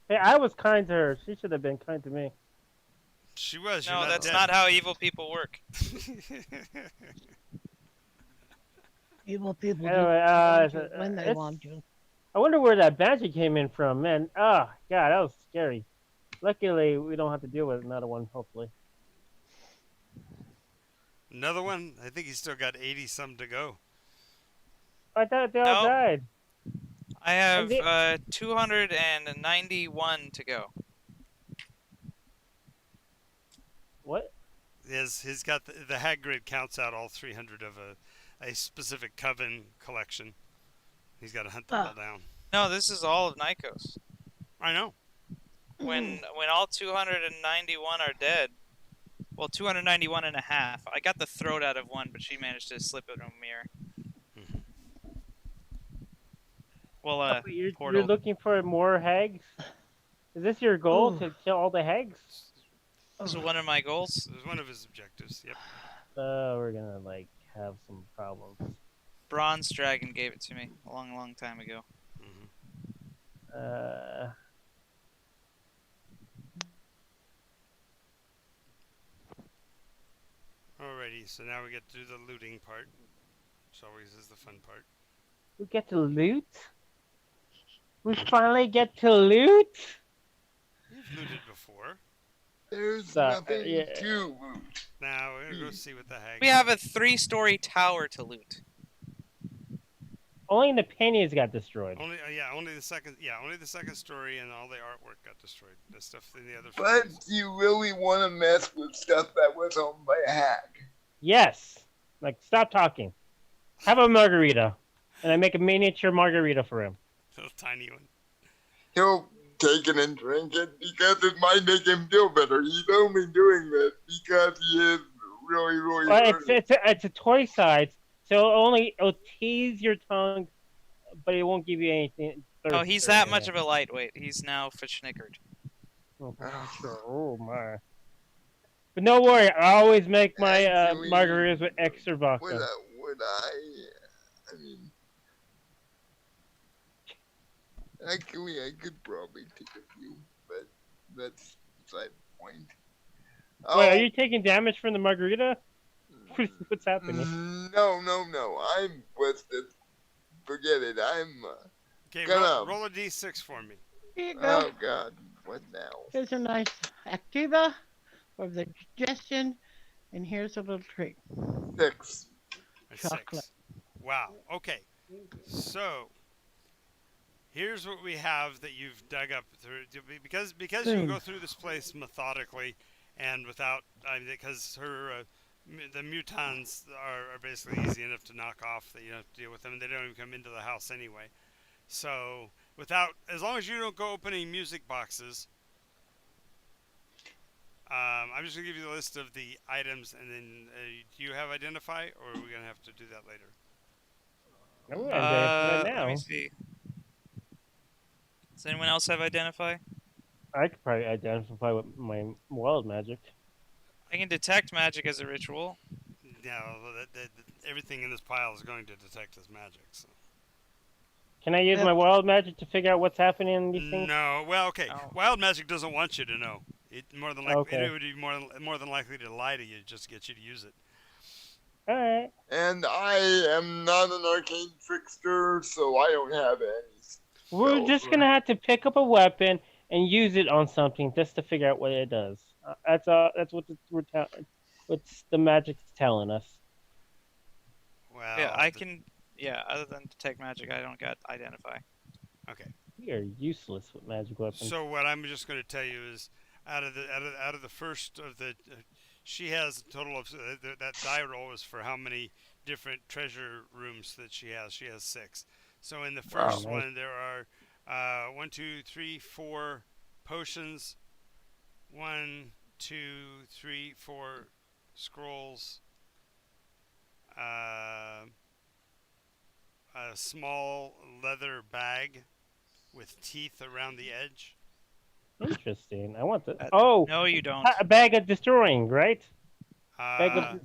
Hey, I was kind to her. She should have been kind to me. She was. No, you're that's dead. not how evil people work. Evil people do Anyway, want you when they it's- want you. I wonder where that magic came in from, man. Oh god, that was scary. Luckily, we don't have to deal with another one. Hopefully. Another one? I think he's still got 80 some to go. I thought they all No. died. I have And 291 to go. What? He's got the hag grid counts out all 300 of a specific coven collection. He's got to hunt them all down. No, this is all of Nycos. I know. When all 291 are dead, well, 291 and a half. I got the throat out of one, but she managed to slip it in a mirror. Well, Wait, you're portal. looking for more hags? Is this your goal Ooh. to kill all the hags? This is one of my goals. It was one of his objectives. Yep. We're gonna like have some problems. Bronze Dragon gave it to me a long, long time ago. Hmm. Alrighty, so now we get to do the looting part, which always is the fun part. We get to loot. We finally get to loot. You've looted before. There's Uh, nothing yeah. to loot. Now we're gonna go see what the hag. We have a 3-story tower to loot. Only the pennies got destroyed. Only only the second story and all the artwork got destroyed. The stuff in the other. But floors. you really want to mess with stuff that was owned by a hack. Yes. Like, stop talking. Have a margarita, and I make a miniature margarita for him. Little tiny one. He'll take it and drink it because it might make him feel better. He's only doing this because he is really, really Well, hurting. it's a toy size, so it'll tease your tongue, but it won't give you anything. Oh, he's that much of a lightweight. He's now verschnickered. Sure. Oh my. But no worry, I always make my Actually, margaritas with extra Would vodka. I mean, actually, I could probably take a few, but that's beside the point. Wait, are you taking damage from the margarita? What's happening? No, I'm busted. Forget it. I'm. Okay, Gonna- roll a d6 for me. Here you go. Oh God, what now? Here's a nice Activa for the digestion, and here's a little treat. 6. A Chocolate. 6. Wow. Okay. So here's what we have that you've dug up through because you can go through this place methodically and without because the mutons are basically easy enough to knock off that you don't have to deal with them and they don't even come into the house anyway. So as long as you don't go opening music boxes, I'm just gonna give you the list of the items and then do you have identify or are we gonna have to do that later? I'm gonna identify Let now. me see. Does anyone else have identify? I could probably identify with my wild magic. I can detect magic as a ritual. No, everything in this pile is going to detect as magic. So. Can I use my wild magic to figure out what's happening in these things? No, well, okay. No. Wild magic doesn't want you to know. Okay. It would be more than likely to lie to you just to get you to use it. All right. And I am not an arcane trickster, so I don't have any We're spells. just gonna have to pick up a weapon and use it on something just to figure out what it does. That's all. That's what what's the magic's telling us. Yeah, Well, I can. Yeah, other than detect magic, I don't got identify. okay. We are useless with magic weapons. So what I'm just going to tell you is, out of the first of the, she has a total of that die roll is for how many different treasure rooms that she has. She has 6. So in the first Wow. one there are 1, 2, 3, 4 potions, 1, 2, 3, 4 scrolls, uh, a small leather bag with teeth around the edge. Interesting. I want the. Uh, Oh, No, you don't. a bag of destroying, right? Bag of. Uh,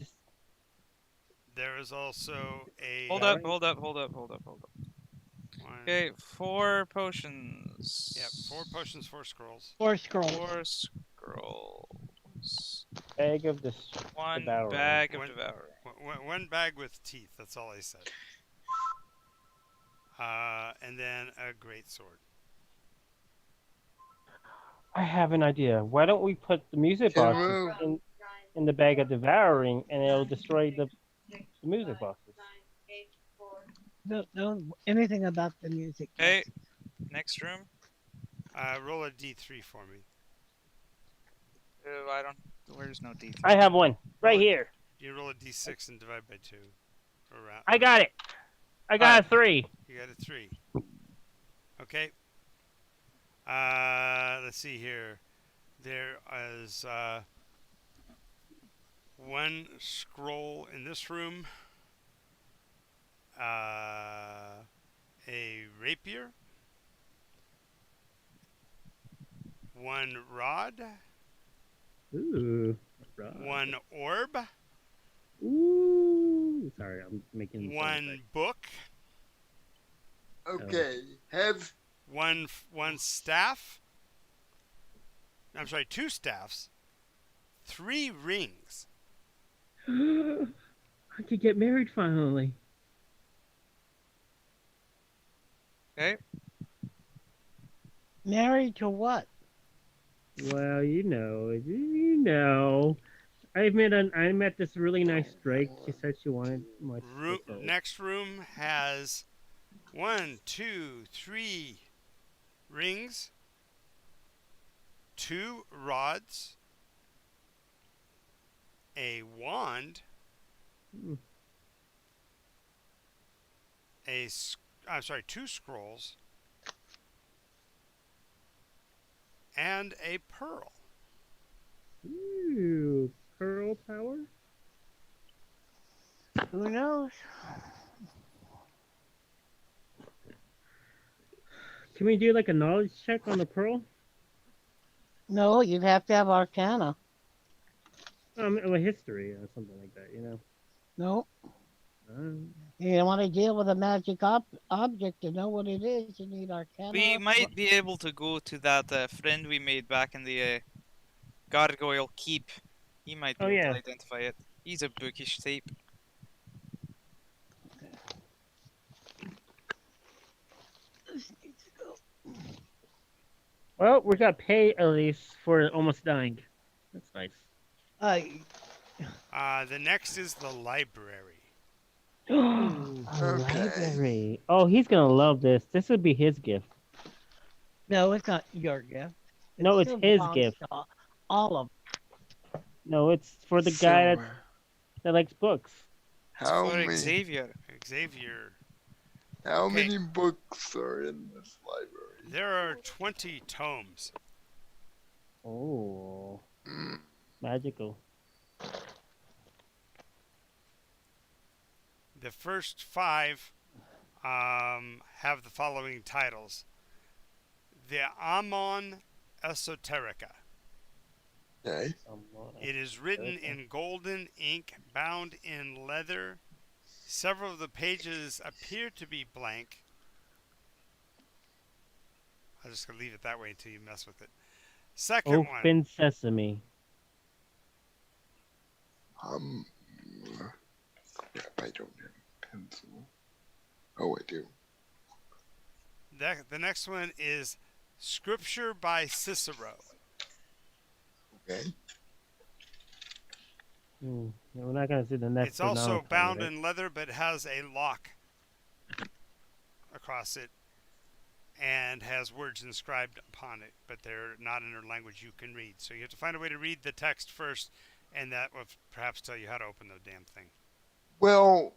there is also a Hold up, hold up, hold up, hold up, hold up. one. Okay, 4 potions. Yep, 4 potions, 4 scrolls. 4 scrolls. 4 scrolls. Bag of 1 devouring. bag of One- devouring. One bag with teeth. That's all I said. And then a great sword. I have an idea. Why don't we put the music Can boxes we- in the bag of devouring, and it'll destroy the music boxes. Don't know anything about the music. Okay, next room. Roll a d3 for me. I don't. Where's no D3? I have one right Roll it. here. You roll a d6 and divide by 2. Around. I got it. I got a 3. You got a 3. Okay. Let's see here. There is one scroll in this room. A rapier. One rod. Ooh. One orb. Ooh. Sorry, I'm making One book. Okay, have One staff. I'm sorry, 2 staffs. 3 rings. I could get married finally. Okay. Married to what? Well, you know. I met this really nice Drake. She said she wanted my Next room has 1, 2, 3 rings, 2 rods, a wand, Hmm. I'm sorry, 2 scrolls, and a pearl. Ooh, pearl power. Who knows? Can we do like a knowledge check on the pearl? No, you'd have to have Arcana. Or history or something like that. You know. No, Um, you want to deal with a magic object to know what it is. You need Arcana. We might be able to go to that friend we made back in the Gargoyle Keep. He might be Oh, able yeah. to identify it. He's a bookish type. well, we got pay at least for almost dying. That's nice. The next is the library. A Okay. library. Oh, he's gonna love this. This would be his gift. No, it's not your gift. It No, it's still his belongs gift. to all of No, it's for the guy so, that likes books. how For many Xavier. Xavier. how Okay. many books are in this library? There are 20 tomes. Oh, Mm, magical. The first 5 have the following titles: The Amon Esoterica. okay. It is written in golden ink, bound in leather. Several of the pages appear to be blank. I'm just going to leave it that way until you mess with it. Second one. Open sesame. Um, crap, I don't have a pencil. Oh, I do. The next one is Scripture by Cicero. Okay. We're not gonna see the next. It's also bound in leather, but has a lock across it and has words inscribed upon it, but they're not in a language you can read. So you have to find a way to read the text first, and that will perhaps tell you how to open the damn thing. Well,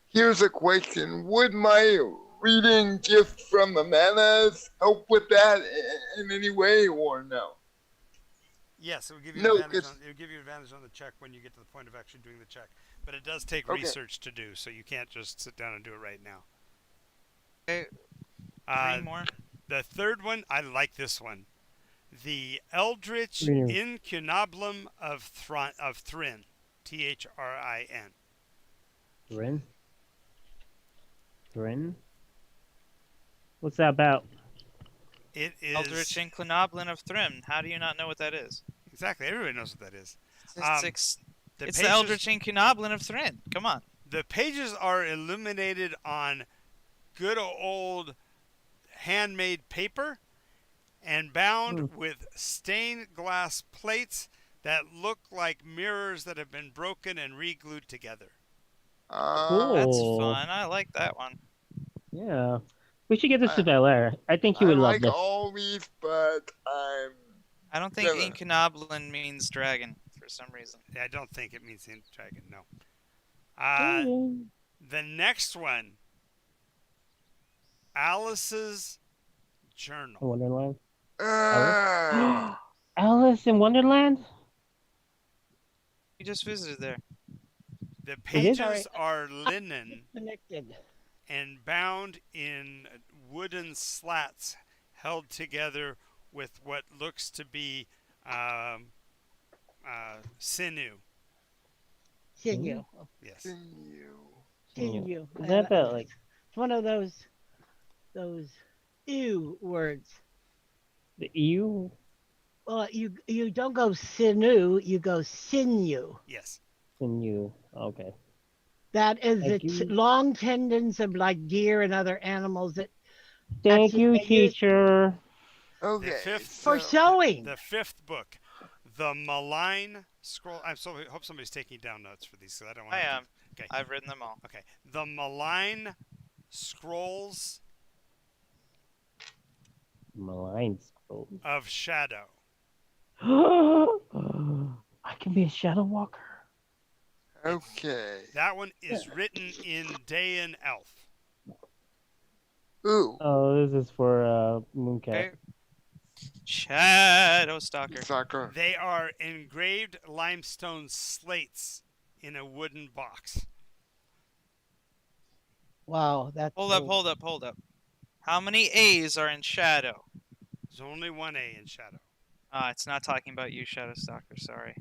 here's a question. Would my reading gift from the manas help with that in any way or no? Yes, it will give you No, advantage. 'cause- It will give you advantage on the check when you get to the point of actually doing the check. But it does take Okay. research to do, so you can't just sit down and do it right now. Okay, Uh, 3 more. the third one, I like this one. The Eldritch Yeah. Incunabulum of Thrin. Thrin. Thrin. Thrin. What's that about? It is Eldritch Inclinoblin of Thrym. How do you not know what that is? exactly. Everybody knows what that is. It's The the pages, Eldritch Inclinoblin of Thryn. Come on. the pages are illuminated on good old handmade paper and bound with stained glass plates that look like mirrors that have been broken and re-glued together. Cool. That's Oh. fun. I like that one. Yeah. We should get this to Belair. I think he I would love like this. all these, but I'm I don't think Yeah. Inclinoblin means dragon for some reason. I don't think it means the dragon. No. Okay. The next one, Alice's Journal. Wonderland. uh, Alice in Wonderland? We just visited there. The did? pages are linen Connected. and bound in wooden slats held together with what looks to be sinew. Sinew. Yes. Sinew. Is that about like It's one of those ew words. the EU? Well, you don't go sinew, you go sinew. Yes. Sinew. Okay. That is Thank its you. long tendons of like deer and other animals that Thank you, they use teacher. Okay. The fifth for so- sewing. The fifth book, The Malign Scroll. Hope somebody's taking down notes for these, because I don't want I to. am. Okay. I've written them all. Okay. The Malign Scrolls Malign scroll. of Shadow. I can be a shadow walker. Okay. That one is written in Dayan Elf. Ooh. Oh, this is for Mooncat. Okay. Shadow Stalker. Soccer. They are engraved limestone slates in a wooden box. Wow, that's Hold up. How many A's are in Shadow? There's only one A in Shadow. It's not talking about you, Shadow Stalker. Sorry.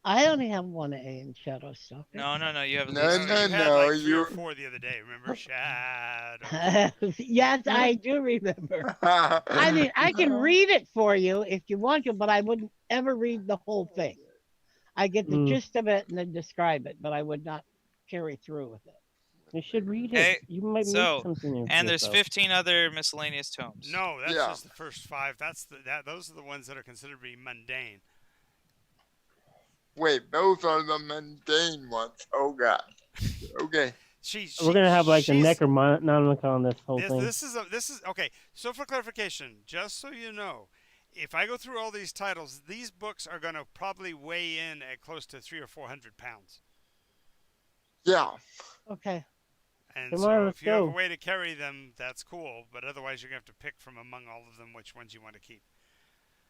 I only have one A in Shadow Stalker. No. You have at No, least You no, had no, like 3 or you- 4 the other day. Remember Shadow? Yes, I do remember. I mean, I can read it for you if you want to, but I wouldn't ever read the whole thing. I get the gist of it and then describe it, but I would not carry through with it. You should read Okay, it. You might so, make something new. And there's yourself. 15 other miscellaneous tomes. No, that's Yeah. just the first 5. Those are the ones that are considered to be mundane. Wait, those are the mundane ones. Oh god. Okay. We're gonna have like the she's- Necronomicon on this whole thing. This is okay. So for clarification, just so you know, if I go through all these titles, these books are going to probably weigh in at close to 300 or 400 pounds. Yeah. Okay. And Come so on, let's if you have a go. way to carry them, that's cool. But otherwise, you're going to have to pick from among all of them which ones you want to keep.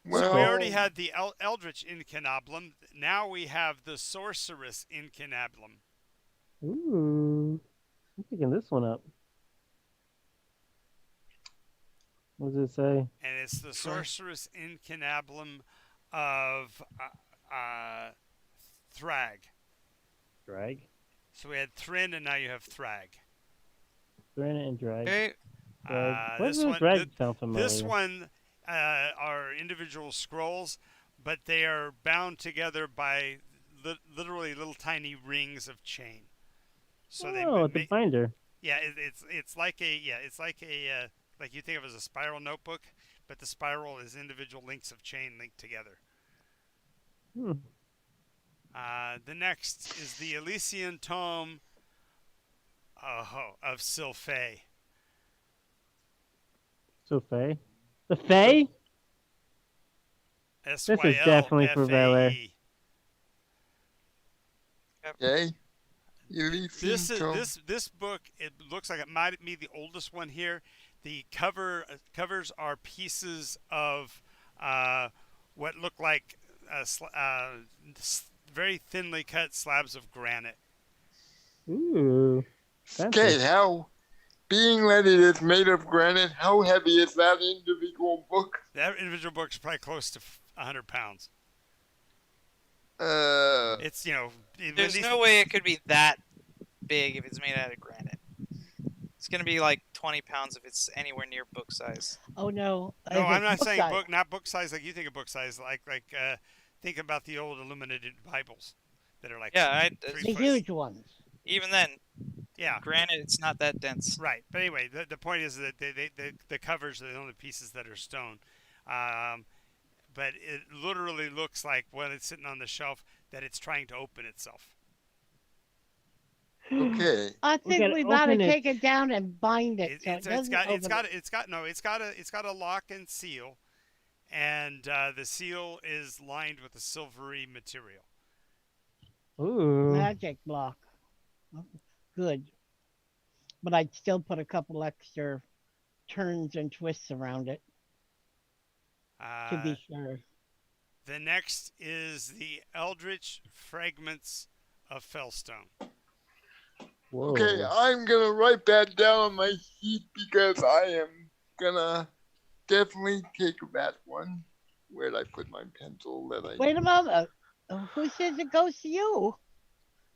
Well, So we already had the Eldritch Incunabulum. Now we have the Sorceress Incunabulum. Ooh, I'm picking this one up. What does it say? And it's the Sorceress Incunabulum of Thrag. Drag. So we had Thrin, and now you have Thrag. Thrin and drag. Okay. What This does one, red sound this familiar? one are individual scrolls, but they are bound together by literally little tiny rings of chain. So they Oh, the make binder. yeah, it's like a like you think of as a spiral notebook, but the spiral is individual links of chain linked together. Hmm. The next is the Elysian Tome of Sylphae. So Faye. The Faye? S This Y is L definitely for F A Valor. E. Okay. Elysian Tome. This book. It looks like it might be the oldest one here. The covers are pieces of what look like very thinly cut slabs of granite. Ooh. Okay, Fancy. how, being that it is made of granite, how heavy is that individual book? That individual book is probably close to 100 pounds. Uh, It's when There's these no way it could be that big if it's made out of granite. It's gonna be like 20 pounds if it's anywhere near book size. Oh no, No, if I'm it's not saying size. book, not book size like you think of book size. Think about the old illuminated Bibles that are like Yeah, 3 The foot. huge ones. even then, Yeah, granite, it's not that dense. right. But anyway, the point is that the covers are the only pieces that are stone. But it literally looks like when it's sitting on the shelf that it's trying to open itself. okay. I We think gotta we gotta open it. take it down and bind it so it It's doesn't got open. it's got a lock and seal, and the seal is lined with a silvery material. Ooh. Magic block. Good. But I'd still put a couple extra turns and twists around it to Uh, be sure. the next is the Eldritch Fragments of Fellstone. Whoa. Okay, I'm gonna write that down on my sheet because I am gonna definitely take that one. Where'd I put my pencil that I... Wait a moment. Who says it goes to you?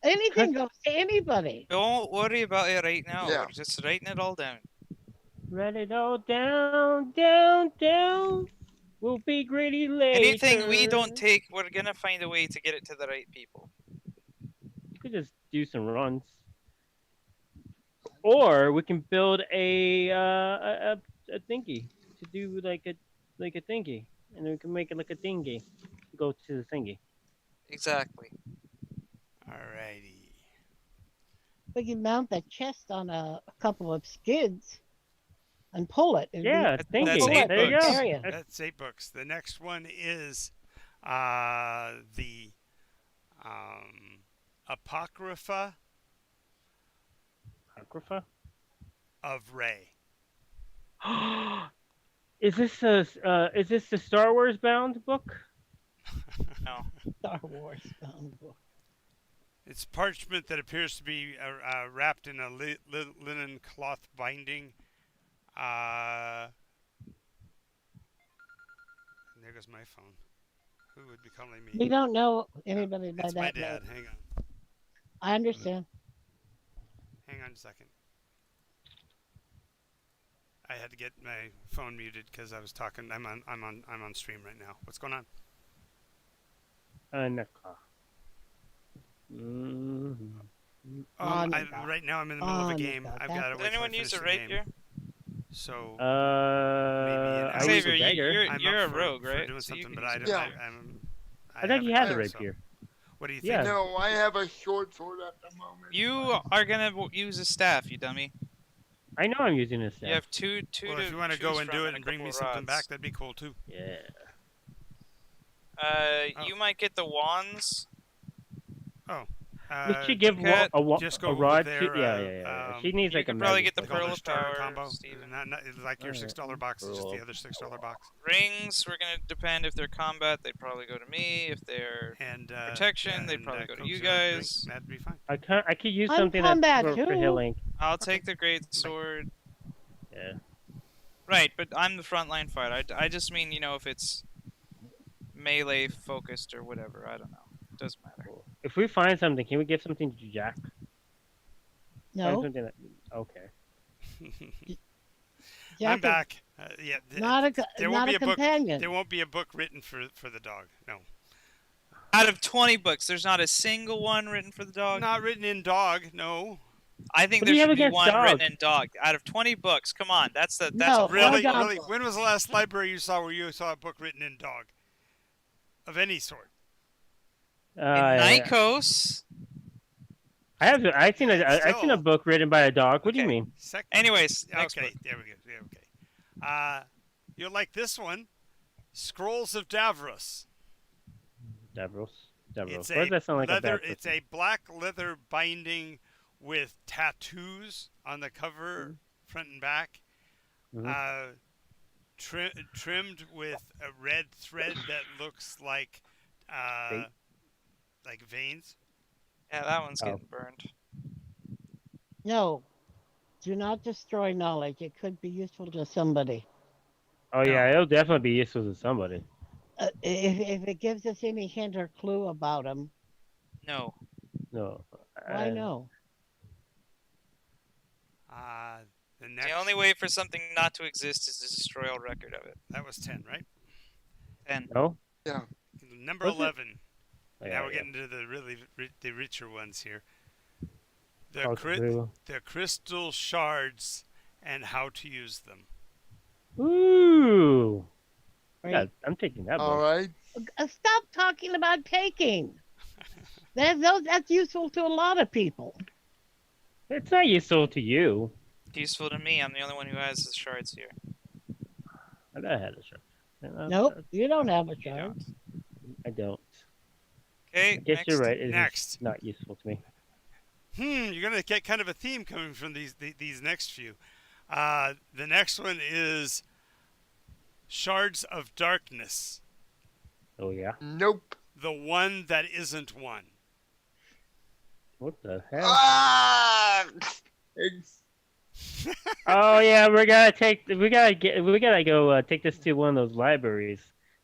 Anything goes to anybody. Don't worry about it right now. Yeah. We're just writing it all down. Write it all down, down, down. We'll be greedy later. Anything we don't take, we're gonna find a way to get it to the right people. We could just do some runs. Or we can build a thingy to do like a thingy, and then we can make it like a thingy. Go to the thingy. Exactly. Alrighty. We can mount the chest on a couple of skids and pull it. It'd be- Yeah, That's thingy. eight There you go. books. Area. That's 8 books. The next one is the Apocrypha Apocrypha? of Ray. Is this the Star Wars bound book? No. Star Wars bound book. It's parchment that appears to be wrapped in a linen cloth binding. And there goes my phone. Who would be calling me? We don't know anybody by It's my that dad. name. Hang on. I understand. Hang on a second. I had to get my phone muted because I was talking. I'm on stream right now. What's going on? Naka. Hanukkah. Right now I'm in the middle of a game. Hanukkah, I've that's got to what- wait till I Anyone finish use a the rapier? game. So I use Xavier, a dagger. I'm you're up a for, rogue, for right? doing So you something, can but use I, it. Yeah. I thought you had the haven't, so- rapier. What do you Yeah. think? No, I have a short sword at the moment. You are gonna use a staff, you dummy. I know I'm using this You now. have two Well, to if you want to choose go and from do it a and bring couple me of something rods. back, that'd be cool too. Yeah. Oh. You might get the wands. We should give Cat, just a go rod with to. their, Yeah. She needs you like a could probably magic get the book. Pearl Pearl of starter Power, combo. Steven. Not like your Alright. $6 box, it's just the Pearl. other $6 box. Rings, we're gonna depend if they're combat, they'd probably go to me. If they're And protection, they'd and, probably go to Coke you Zero drink, guys. that'd be fine. I could use I'm something that's combat for too. healing. I'll take the great sword. Yeah. Right, but I'm the frontline fighter. I just mean, if it's melee focused or whatever. I don't know. It doesn't matter. If we find something, can we give something to Jack? Find No. something that, okay. I'm Jack is back. Yeah, there won't not be a a book. companion. There won't be a book written for the dog. No, Out of 20 books, there's not a single one written for the dog. not written in dog. No, I think What do there you have should be against one written dog? in dog. Out of 20 books, come on, that's a No, lot. really, dog really. book. When was the last library you saw where you saw a book written in dog, of any sort? In Yeah. Nycos. I've seen a Still. book written by a dog. What do you Okay. mean? Anyways, next Okay, book. there we go. Yeah, okay. You'll like this one, Scrolls of Davros. Davros. It's Why does a that sound like a leather. bad It's person? a black leather binding with tattoos on the cover, front and back. Mhm. Trimmed with a red thread that looks like Fate? veins. Yeah, that one's Oh. getting burned. No, do not destroy knowledge. It could be useful to somebody. Oh yeah, No. it'll definitely be useful to somebody. If it gives us any hint or clue about him, No. No. why no? The The next. only way for something not to exist is to destroy all record of it. That was 10, right? 10. No. Yeah. Number Was it? 11. Oh, Now we're yeah. getting to the the richer ones here. Oh, true. The crystal shards and how to use them. Ooh. Right? Yeah, I'm taking that All book. right. Stop talking about taking. That's useful to a lot of people. It's not useful to you. Useful to me. I'm the only one who has the shards here. I thought I had a shard. Nope, you don't have a You shard. don't. I don't. Okay. I guess next. you're right. It's Next. not useful to me. You're gonna get kind of a theme coming from these next few. The next one is Shards of Darkness, Oh yeah. Nope. the one that isn't one. What the hell? Ah! Ex- Oh yeah, we gotta go take this to one of those libraries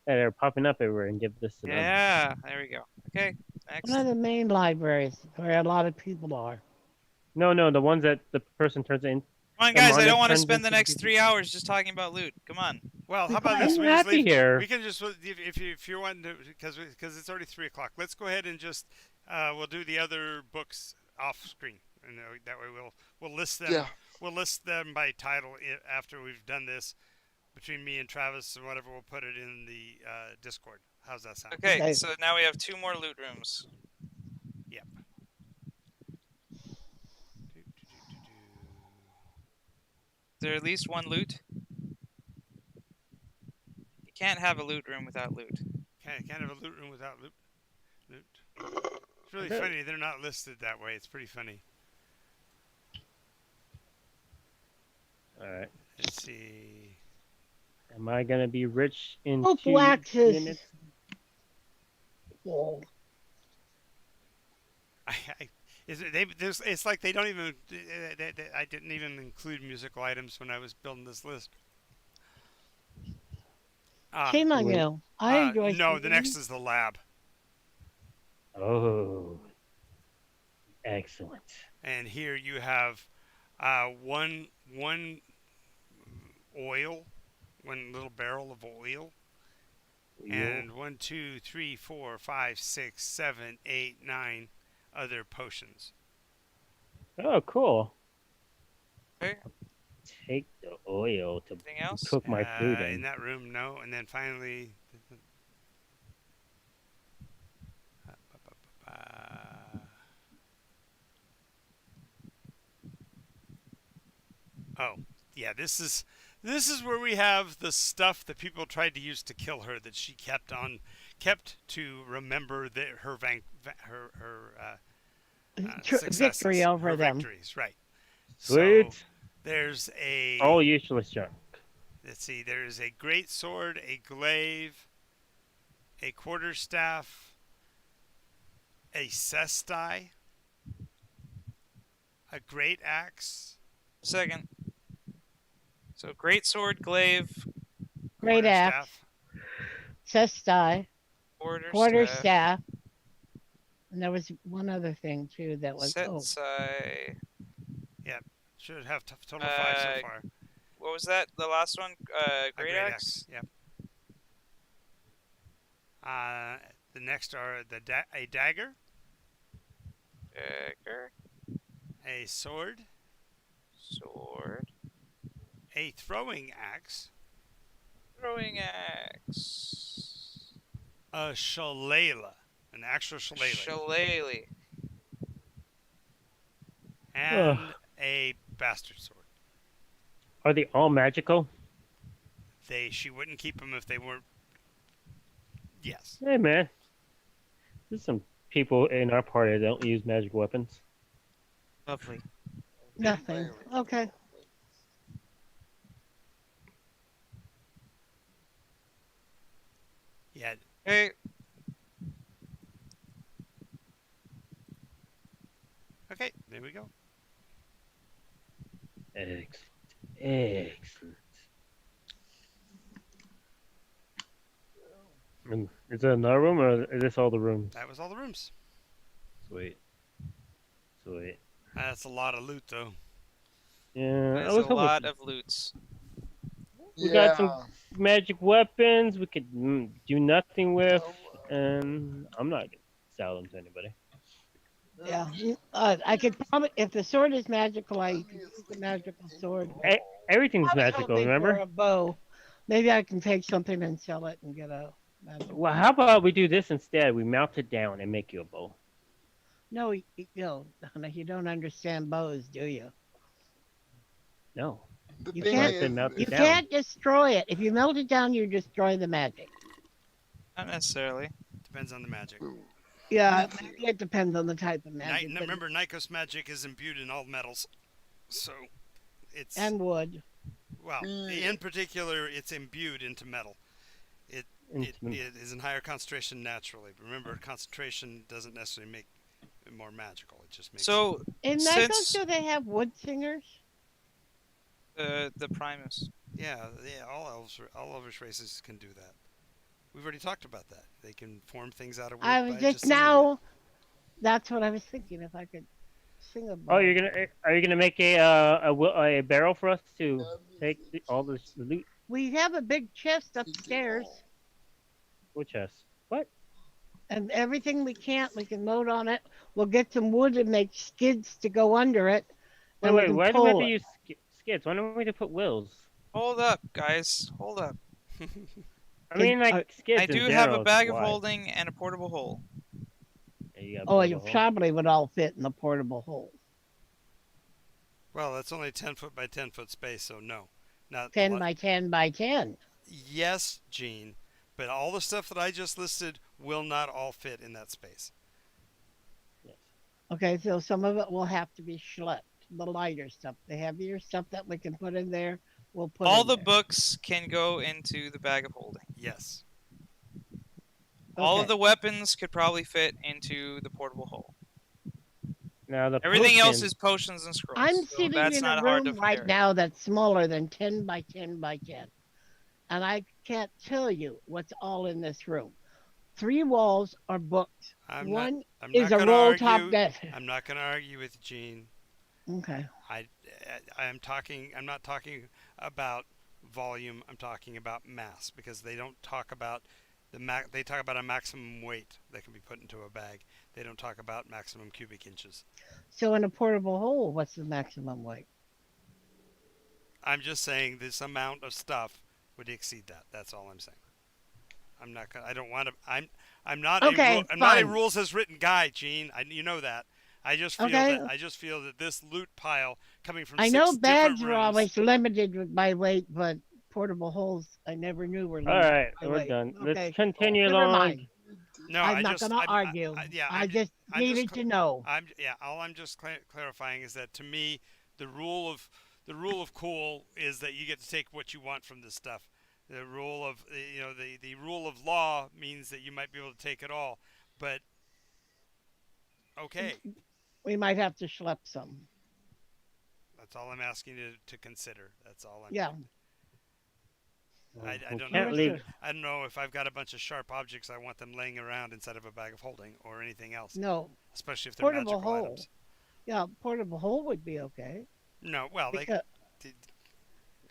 that are popping up everywhere and give this to them. Yeah. There we go. Okay. Next. One of the main libraries where a lot of people are. No, the ones that the person turns in. Come on, the guys. I manga don't want to turns spend the into next people. 3 hours just talking about loot. Come on. Well, how about I'm this? We just happy leave. here. We can just if you're wanting to because it's already 3 o'clock. Let's go ahead and just we'll do the other books off screen, and that way we'll list them. Yeah. We'll list them by title after we've done this between me and Travis and whatever. We'll put it in the Discord. How's that sound? Okay. Okay. So now we have 2 more loot rooms. Yep. Is there at least one loot? You can't have a loot room without loot. Can't have a loot room without loot. It's really Okay. funny. They're not listed that way. It's pretty funny. All right. Let's see. Am I gonna be rich in Hope 2 wax is minutes? full. It's like they don't even. I didn't even include musical items when I was building this list. Shame on wait. you. I enjoy. No, the singing. next is the lab, Oh, excellent. and here you have one oil, one little barrel of oil, and 1, 2, 3, 4, 5, 6, 7, 8, 9 other potions. Oh, cool. Okay. Take the oil to Anything else? cook my food In in. that room, no, and then finally. Oh, yeah, this is where we have the stuff that people tried to use to kill her that she kept to remember that her successes, Victory over her them. victories, right? Sweet. So there's a All useless junk. let's see, there's a great sword, a glaive, a quarterstaff, a cestai, a great axe, Second. So great sword, glaive, Great axe, cestai, quarterstaff, quarterstaff, and there was one other thing too that was setsai. Should have total 5 so far. what was that? The last one? A Great Axe? Yep. The next are a dagger, Dagger. a sword, Sword. a throwing axe, Throwing axe. a shillelagh, an actual shillelagh, Shillelagh. and a bastard sword. Are they all magical? She wouldn't keep them if they weren't. Yes. Hey, man. There's some people in our party that don't use magic weapons. Lovely. Nothing. Okay. Yeah. Hey, Okay. There we go. Excellent. Excellent. And is that another room, or is this all the rooms? That was all the rooms. Sweet. Sweet. That's a lot of loot, though. Yeah, I there's was a hoping lot of loots. We got some magic weapons we could do nothing with, and I'm not gonna sell them to anybody. Yeah. I could probably, if the sword is magical, I could use the magical sword. Everything's I was magical, hoping remember? for a bow. Maybe I can take something and sell it and get a magical. Well, how about we do this instead? We mount it down and make you a bow. No, you don't understand bows, do you? No. The You thing can't- is, melt You it down. can't destroy it. If you melt it down, you destroy the magic. Not necessarily. Depends on the magic. Yeah, maybe it depends on the type of magic. but- Remember, Nycos magic is imbued in all metals, so it's and wood. well. In particular, it's imbued into metal. It is in higher concentration naturally. But remember, concentration doesn't necessarily make it more magical. It just makes So, In Nycos, since do they have wood singers? the Primus. yeah. All elvish races can do that. We've already talked about that. They can form things out of wood. I was by just singing it. now. That's what I was thinking. If I could sing a bow. Oh, are you gonna make a barrel for us to take all the loot? We have a big chest upstairs, What chest? What? and everything we can load on it. We'll get some wood and make skids to go under it. and we Wait, can why do we have pull to it. use skids? Why don't we just put wheels? Hold up, guys. Hold up. I mean, like skids. I in do have general, a bag of why? holding and a portable hole. Yeah, you got Oh, a you portable hole. probably would all fit in the portable hole. Well, that's only 10 foot by 10 foot space, so no. Not 10 by 10 by 10. Yes, Gene, but all the stuff that I just listed will not all fit in that space. Okay, so some of it will have to be schlepped. The lighter stuff, the heavier stuff that we can put in there, we'll put All in the there. books can go into the bag of holding. Yes. All Okay. of the weapons could probably fit into the portable hole. Now the Everything else potion- is potions and scrolls. I'm so sitting that's in not a hard room to right carry. now that's smaller than 10 by 10 by 10. And I can't tell you what's all in this room. 3 walls are books. I'm One not is a gonna roll argue. top desk. I'm not going to argue with Gene. Okay. I'm not talking about volume. I'm talking about mass because they don't talk about they talk about a maximum weight that can be put into a bag. They don't talk about maximum cubic inches. So in a portable hole, what's the maximum weight? I'm just saying this amount of stuff would exceed that. That's all I'm saying. I'm not gonna. I don't want to. I'm not. Okay, I'm not a fine. rules as written guy, Gene. You know that. I just feel Okay. that. I just feel that this loot pile coming from I six know different bags are rooms. always limited by weight, but portable holes I never knew were All limited right, by we're weight. done. Okay. Let's continue Never along. mind. No, I'm not going to argue. I just needed to know. All I'm just clarifying is that to me, the rule of cool is that you get to take what you want from this stuff. The rule of the rule of law means that you might be able to take it all, but okay, We might have to schlep some. that's all I'm asking you to consider. That's all I'm. Yeah. I We don't can't know. leave. I don't know if I've got a bunch of sharp objects. I want them laying around inside of a bag of holding or anything else, No. especially if they're Portable magical hole. items. Yeah, portable hole would be okay. No, well, Because,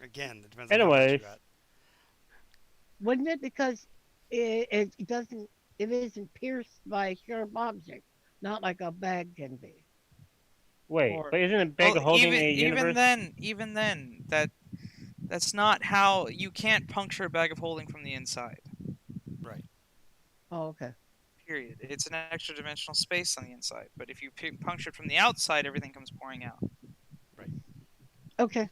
Again, it depends on how much Anyways, you got. Wouldn't it? Because it doesn't. It isn't pierced by a sharp object, not like a bag can be. wait, Or but isn't a bag Well, holding even a even universe? then, even then, that's not how you can't puncture a bag of holding from the inside. Right. oh, okay. Period. It's an extra dimensional space on the inside. But if you puncture it from the outside, everything comes pouring out. Okay.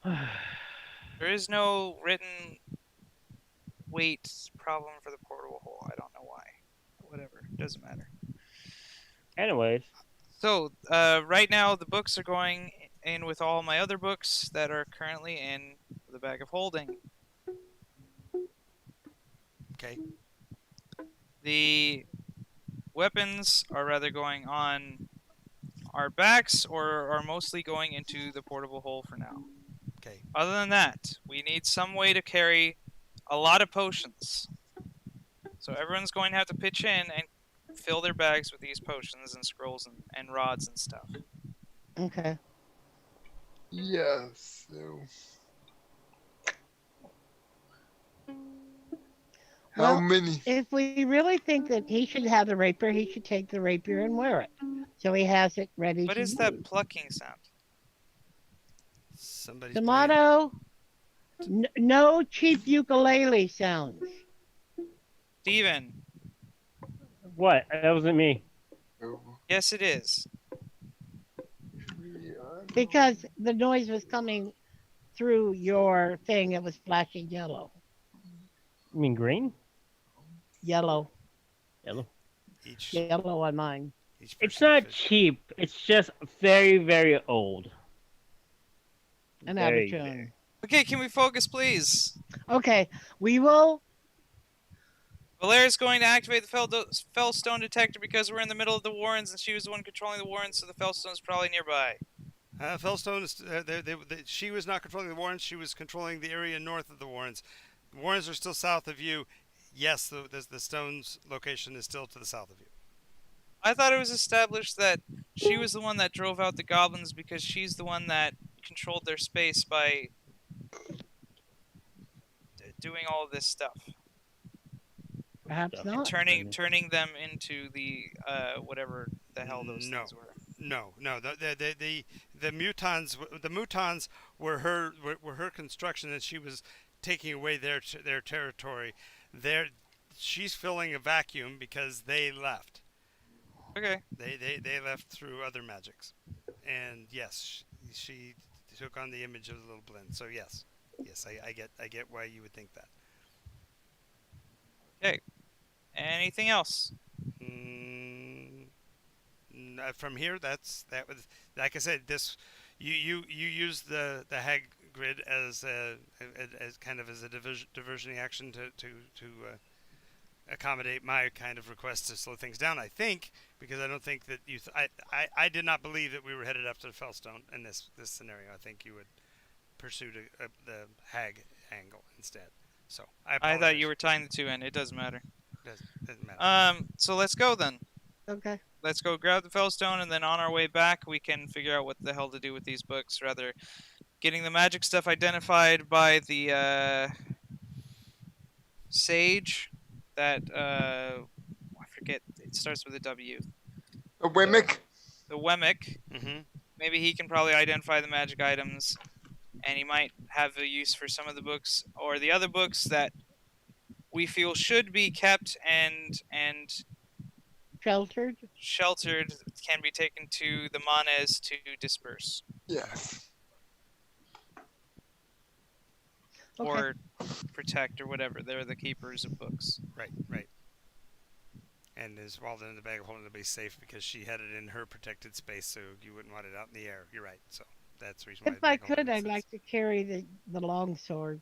There is no written weight problem for the portable hole. I don't know why. Whatever. Doesn't matter. Anyways, So, right now, the books are going in with all my other books that are currently in the bag of holding. Okay. The weapons are rather going on our backs or are mostly going into the portable hole for now. Okay. Other than that, we need some way to carry a lot of potions. So everyone's going to have to pitch in and fill their bags with these potions and scrolls and rods and stuff. Okay. Yes. So, how Well, many? if we really think that he should have the rapier, he should take the rapier and wear it, so he has it ready What to is use. that plucking sound? Somebody's playing. Tomato. No cheap ukulele sounds. Steven. what? That wasn't me. Oh, Yes, it is. yeah, Because the noise was coming through your thing. It was flashing yellow. You mean green? Yellow. Yellow. Each Yellow on mine. each It's person not fits. cheap. It's just very, very old. And out of Very, tune. very. Okay, can we focus, please? Okay. We will. Valera's going to activate the Fellstone detector because we're in the middle of the Warrens and she was the one controlling the Warrens, so the Fellstone's probably nearby. Fellstone is. She was not controlling the Warrens. She was controlling the area north of the Warrens. The Warrens are still south of you. Yes, the stone's location is still to the south of you. I thought it was established that she was the one that drove out the goblins because she's the one that controlled their space by doing all of this stuff. Perhaps Stuff. not. Turning them into the whatever the hell those No. things were. No. The mutons were her construction, and she was taking away their territory. She's filling a vacuum because they left. Okay. They left through other magics, and yes, she took on the image of the little blend. So yes, I get why you would think that. Okay. Anything else? From here, that was, like I said, this you use the hag grid as kind of as a diversion action to accommodate my kind of request to slow things down. I think because I don't think that I did not believe that we were headed up to the Fellstone in this scenario. I think you would pursue the hag angle instead. So I thought you were tying the two in. It doesn't matter. Doesn't matter. So let's go then. Okay. Let's go grab the Fellstone, and then on our way back, we can figure out what the hell to do with these books. Rather, getting the magic stuff identified by the sage. That I forget. It starts with a W. a Wemmick? The Wemmick. Mm-hmm. Maybe he can probably identify the magic items, and he might have a use for some of the books or the other books that we feel should be kept and Sheltered. sheltered can be taken to the manes to disperse Yes. Okay. or protect or whatever. They're the keepers of books. Right. And is Walden in the bag of holding to be safe because she had it in her protected space, so you wouldn't want it out in the air. You're right. So that's the reason why. If the I bag of holding could, makes I'd sense. like to carry the long sword.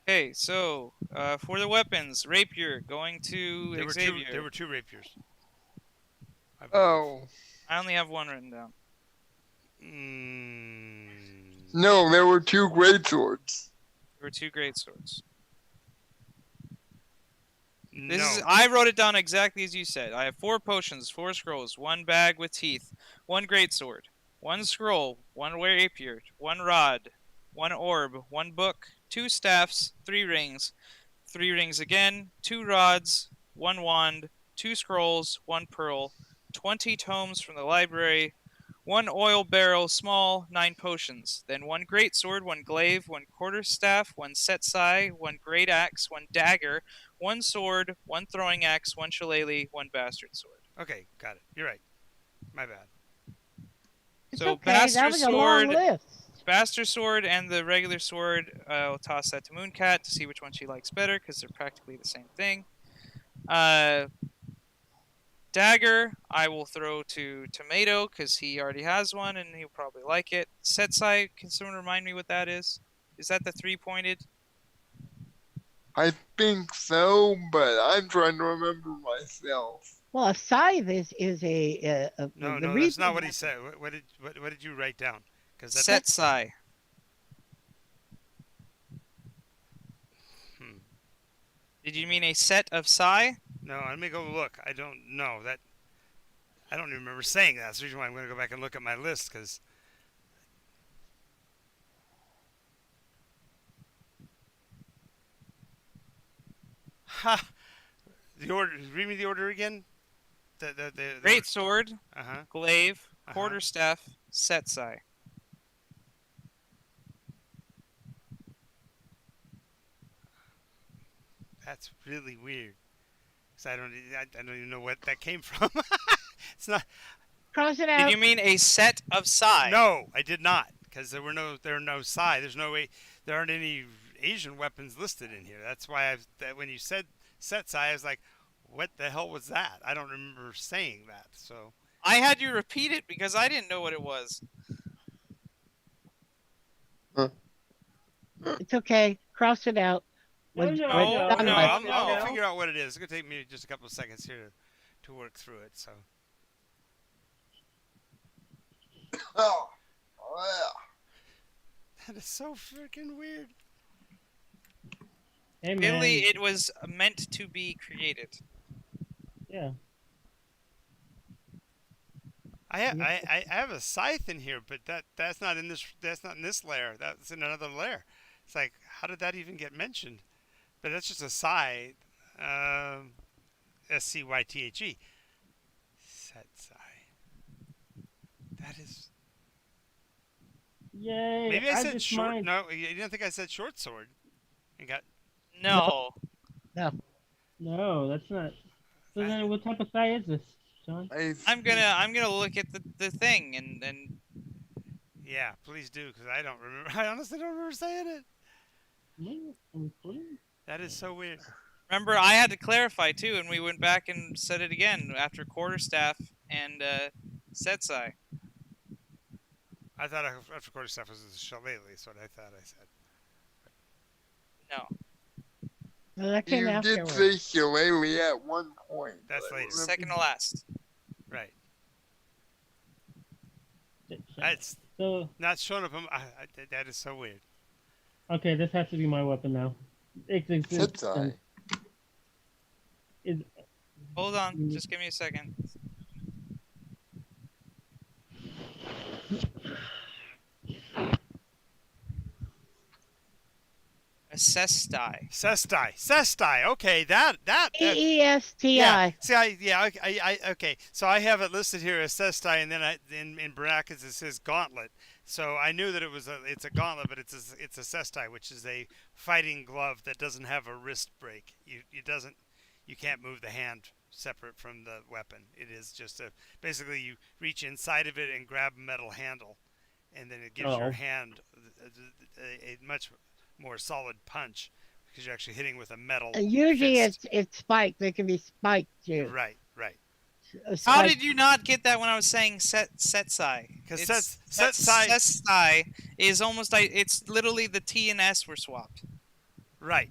Okay, so for the weapons, rapier going to There were Xavier. two. There were two rapiers. I believe. Oh. I only have one written down. No, there were two great swords. There were two great swords. No. I wrote it down exactly as you said. I have 4 potions, 4 scrolls, 1 bag with teeth, 1 great sword. 1 scroll, 1 rapier, 1 rod, 1 orb, 1 book, 2 staffs, 3 rings, 3 rings again, 2 rods, 1 wand, 2 scrolls, 1 pearl, 20 tomes from the library, 1 oil barrel small, 9 potions, then 1 great sword, 1 glaive, 1 quarterstaff, 1 setsai, 1 great axe, 1 dagger, 1 sword, 1 throwing axe, 1 shillelagh, 1 bastard sword. Okay, got it. You're right. My bad. It's So okay. That was a long list. Bastard sword and the regular sword, I'll toss that to Mooncat to see which one she likes better because they're practically the same thing. Dagger, I will throw to Tomato because he already has one and he'll probably like it. Setsai, can someone remind me what that is? Is that the 3-pointed? I think so, but I'm trying to remember myself. Well, a scythe is No, the no, that's reason not what he said. What did you write down? Because that. Setsai. Hmm. Did you mean a set of sai? No, let me go look. I don't know that. I don't even remember saying that. That's the reason why I'm going to go back and look at my list because. Ha! The order. Read me the order again. The Great sword, Uh-huh. glaive, quarterstaff, setsai. That's really weird. Cause I don't even know what that came from. It's not. cross it Did out. you mean a set of sai? No, I did not. Because there are no sai. There's no way. There aren't any Asian weapons listed in here. That's why when you said setsai, I was like, what the hell was that? I don't remember saying that. So. I had you repeat it because I didn't know what it was. It's okay. Cross it out. No, When- no, when no, done no, with- I'll no. figure out what it is. It's gonna take me just a couple of seconds here to work through it. So. Oh, well. That is so freaking weird. Hey, man. Really, it was meant to be created. Yeah. I have a scythe in here, but that's not in this layer. That's in another layer. It's like, how did that even get mentioned? But that's just a scythe. SCYTHE. Setsai. That is. Yay. Maybe I said just short. mind- No, you didn't think I said short sword. And got. No. No, that's not. So then, what type of thigh is this, John? I'm gonna look at the thing and Yeah, please do, because I don't remember. I honestly don't remember saying it. No, I'm recording. That is so weird. remember I had to clarify too, and we went back and said it again after quarterstaff and setsai. I thought after quarter stuff was a shillelagh. That's what I thought I said. No. Well, that came You did afterwards. say shillelagh at one point. That's but I later. remember- Second to last. Right. Shit. It's So, not showing up. That is so weird. okay, this has to be my weapon now. Existence Setsai. is Hold on, just give me a second. A sestai. Sestai. Okay, that. EESTI. Yeah. See, I okay. So I have it listed here as sestai, and then in brackets it says gauntlet. So I knew that it's a gauntlet, but it's a sestai, which is a fighting glove that doesn't have a wrist break. You can't move the hand separate from the weapon. It is just basically you reach inside of it and grab a metal handle, and then it gives your hand a much more solid punch because you're actually hitting with a metal. Usually fist. it's spiked. They can be spiked too. Right. A How spike- did you not get that when I was saying setsai? Because It's- setsai. Setsai is almost like it's literally the T and S were swapped. Right.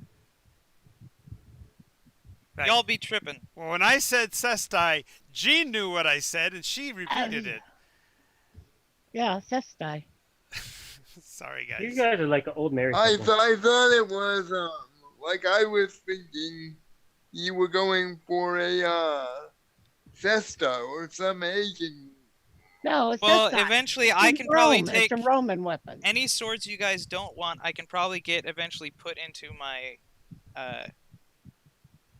Y'all be tripping. Well, when I said sestai, Jean knew what I said, and she repeated it. Yeah, sestai. Sorry, guys. you guys are like an old married I couple. thought it was like I was thinking you were going for a Cesta or some Asian No, it's Well, this side. eventually It's I in can probably Rome. take It's a Roman weapon. any swords you guys don't want. I can probably get eventually put into my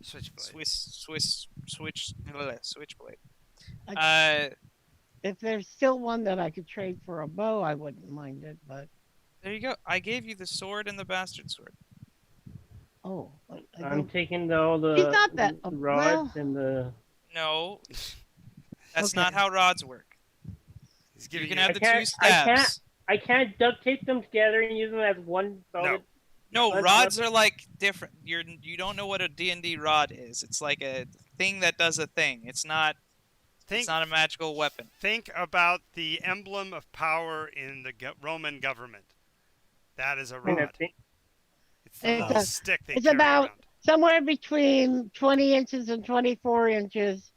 Switchblade. switchblade. I- If there's still one that I could trade for a bow, I wouldn't mind it. But There you go. I gave you the sword and the bastard sword. oh, I I'm don't. taking all He's the not that. rods Well, and the. No, that's Okay. not how rods work. He's You giving can you. have the can't- two stabs. I can't duct tape them together and use them as one solid. No, Let's- rods are like different. You don't know what a D&D rod is. It's like a thing that does a thing. It's not Think, a magical weapon. think about the emblem of power in the Roman government. That is a And I rod. think It's the It's little a- stick they it's carry about- around. somewhere between 20 inches and 24 inches.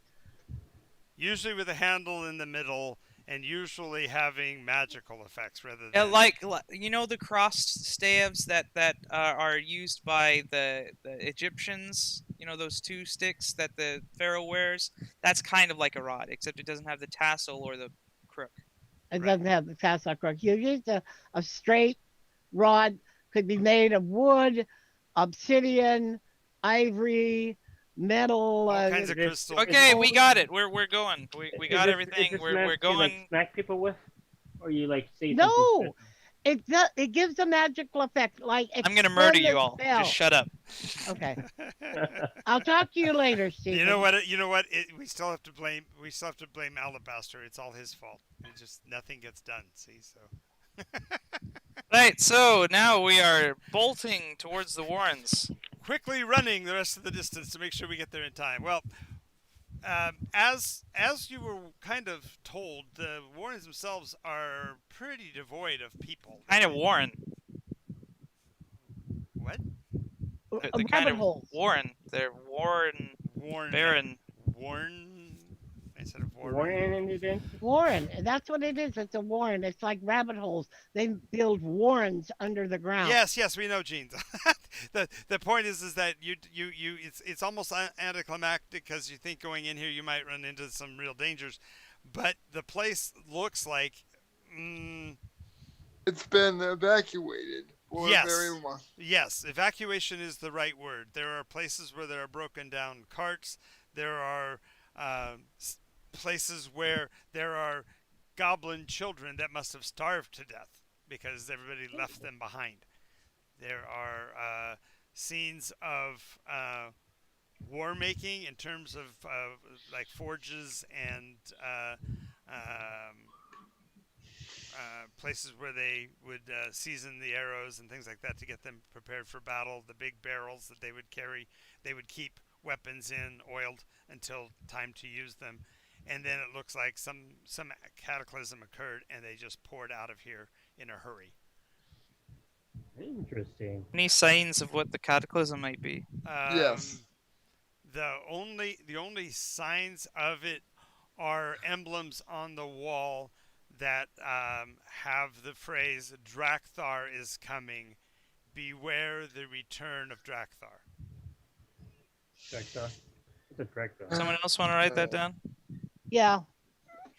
Usually with a handle in the middle, and usually having magical effects rather Yeah, than. like you know the crossed staves that are used by the Egyptians. You know those two sticks that the pharaoh wears. That's kind of like a rod, except it doesn't have the tassel or the crook. It Right. doesn't have the tassel crook. You use a straight rod, could be made of wood, obsidian, ivory, metal. All kinds of it is- crystals. Okay, all we the- got it. We're going. We is got this- everything. Is this We're meant to, going. like, smack people with, or you like say No, something it gives a magical effect. Like I'm gonna murder extend you the all. spell. Just shut up. Okay, specific? I'll talk to you later, Stephen. You know what? You know what? We still have to blame. We still have to blame Alabaster. It's all his fault. It just nothing gets done. See, so. Right. So now we are bolting towards the Warrens. Quickly running the rest of the distance to make sure we get there in time. Well, as you were kind of told, the Warrens themselves are pretty devoid of people. Kind of Warren. What? They're Rabbit kind of holes. Warren. They're Warren. Warren. Baron. Warren. Instead of Warren. Warren and it Warren. That's what it is. It's a warren. It's like rabbit holes. They build warrens under the ground. Yes, we know, Gene. the point is that it's almost anticlimactic because you think going in here you might run into some real dangers, but the place looks like. It's been evacuated for Yes. very long. Yes, evacuation is the right word. There are places where there are broken down carts. There are places where there are goblin children that must have starved to death because everybody left them behind. There are scenes of war making in terms of like forges and places where they would season the arrows and things like that to get them prepared for battle. The big barrels that they would carry, they would keep weapons in oiled until time to use them. And then it looks like some cataclysm occurred and they just poured out of here in a hurry. Interesting. Any signs of what the cataclysm might be? Yes. The only signs of it are emblems on the wall that have the phrase "Drakthar is coming. Beware the return of Drakthar." Drakthar. What's a Drakthar? Someone else want to write that down? Yeah.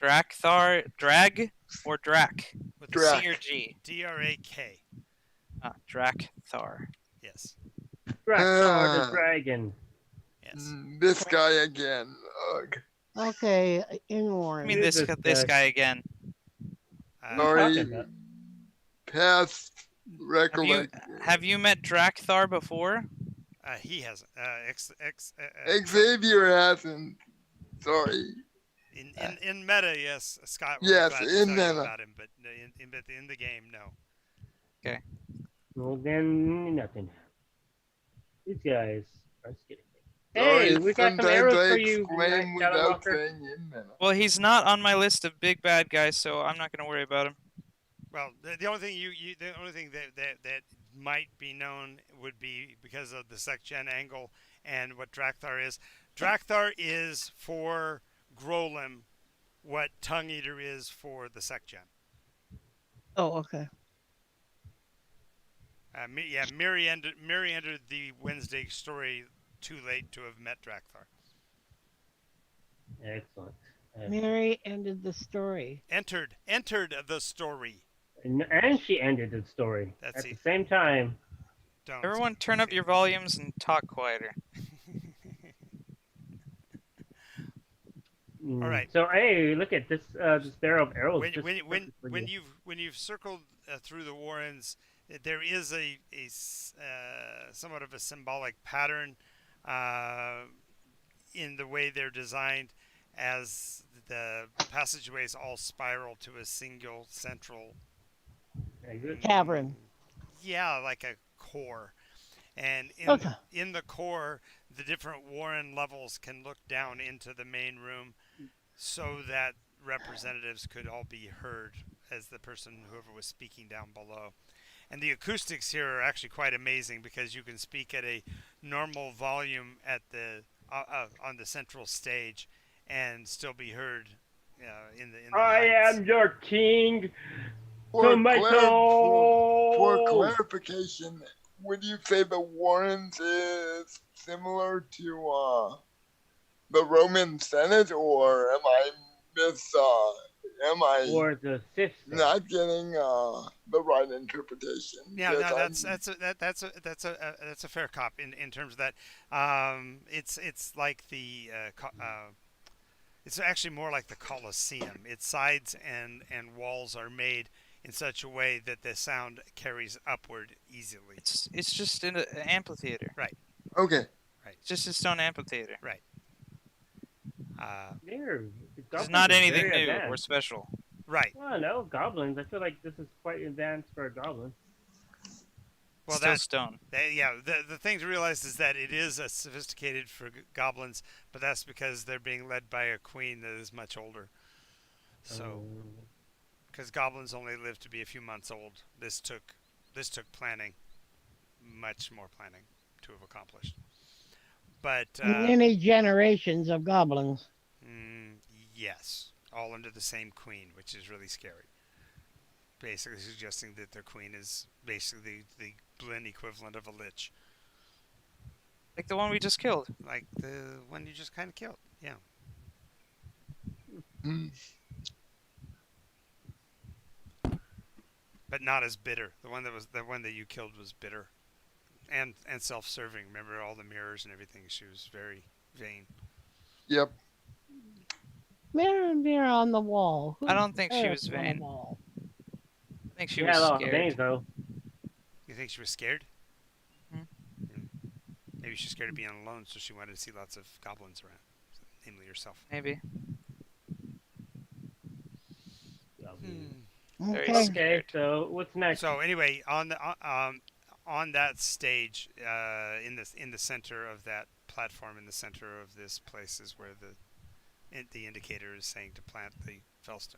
Drakthar, drag or Drak? With Drak. C or G? D-R-A-K. Drakthar. Yes. Drakthar the dragon. Yes. This guy again. Ugh. Okay. In I warren. mean Who's this this guy again. Sorry. Talking about? Past recollection. Have you met Drakthar before? He hasn't. Xavier hasn't. Sorry. In meta, yes. Scott. Would Yes, be glad to in tell you meta. about him, but in the game, no. Well, then nothing. These guys are just kidding. Sorry, Hey, we got some sometimes arrows I for you, exclaim Shadow without Walker. saying in meta. Well, he's not on my list of big bad guys, so I'm not going to worry about him. Well, the only thing the only thing that might be known would be because of the SecGen angle and what Drakthar is. Drakthar is for Grolem what Tongue Eater is for the SecGen. Oh, okay. Miri entered the Wednesday story too late to have met Drakthar. Excellent. Mary ended the story. Entered the story. And she ended the story That's at the it. same time. Don't. Everyone, turn up your volumes and talk quieter. All right. So hey, look at this this barrel of arrows. Just perfect for you. When you've circled through the warrens, there is a somewhat of a symbolic pattern in the way they're designed, as the passageways all spiral to a single central. Very good. Cavern. Yeah, like a core. And Okay. in the core, the different warren levels can look down into the main room, so that representatives could all be heard as the person, whoever was speaking down below. And the acoustics here are actually quite amazing, because you can speak at a normal volume at the on the central stage and still be heard in the I heights. am your king, For, for Tomatoes. clarification, would you say the Warrens is similar to the Roman Senate, or am I Or the fifth. not getting the right interpretation? Yeah, Because no, that's a fair cop in terms of that. It's like the it's actually more like the Colosseum. Its sides and walls are made in such a way that the sound carries upward easily. It's just an amphitheater. okay, It's just a stone amphitheater. There. It's not anything new or special. Right. Well, no, goblins. I feel like this is quite advanced for a goblin. Well, Still stone. The thing to realize is that it is sophisticated for goblins, but that's because they're being led by a queen that is much older. So, because goblins only live to be a few months old, this took planning, much more planning, to have accomplished. But Many generations of goblins. yes, all under the same queen, which is really scary. Basically suggesting that their queen is basically the Blinn equivalent of a lich. Like the one we just killed. Like the one you just kind of killed. Yeah. But not as bitter. The one that you killed was bitter. And self-serving. Remember all the mirrors and everything. She was very vain. yep. Mirror, mirror on the wall. I don't think she Who's was on the vain. wall? I think she She was had a lot of scared. veins, though. You think she was scared? Hmm. Maybe she's scared of being alone, so she wanted to see lots of goblins around. Namely yourself. Maybe. Very Okay. scared. Okay, so what's next? So anyway, on that stage, in the center of that platform, in the center of this place, is where the indicator is saying to plant the fellstone.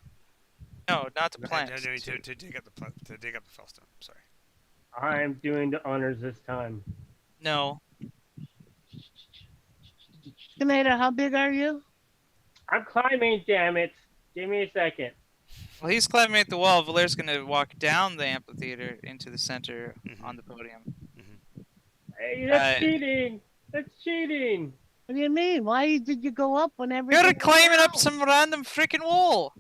No, not to To plant. dig up the fellstone. Sorry. I'm doing the honors this time. No. Tomato, how big are you? I'm climbing, damn it. Give me a second. Well, he's climbing at the wall. Valaire's going to walk down the amphitheater into the center on the podium. Hey, that's Uh, cheating. That's cheating. What do you mean? Why did you go up whenever You're climbing up some random freaking wall.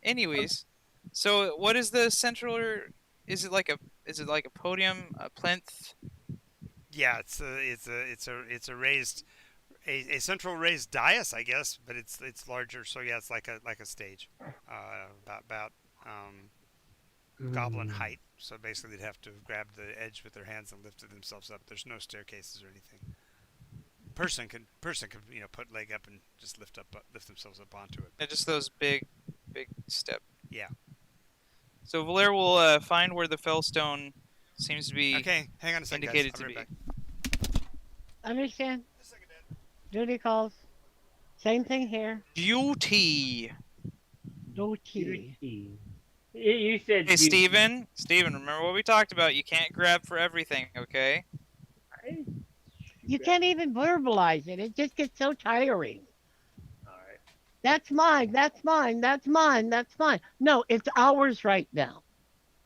Anyways, so what is the central? Is it like a podium, a plinth? Yeah, it's a raised a central raised dais, I guess, but it's larger. So yeah, it's like a stage, about goblin height. So basically, they'd have to grab the edge with their hands and lift it themselves up. There's no staircases or anything. Person can put leg up and just lift themselves up onto it. Yeah, just those big step. Yeah. So Valaire will find where the fellstone seems to be. Okay, hang on a second, indicated guys. to I'll be right be. back. Understand? Just a second, Dad. Duty calls. Same thing here. Duty. Duty. You said. Hey, Steven, remember what we talked about? You can't grab for everything, okay? You can't even verbalize it. It just gets so tiring. Alright. That's mine. That's mine. That's mine. That's mine. No, it's ours right now.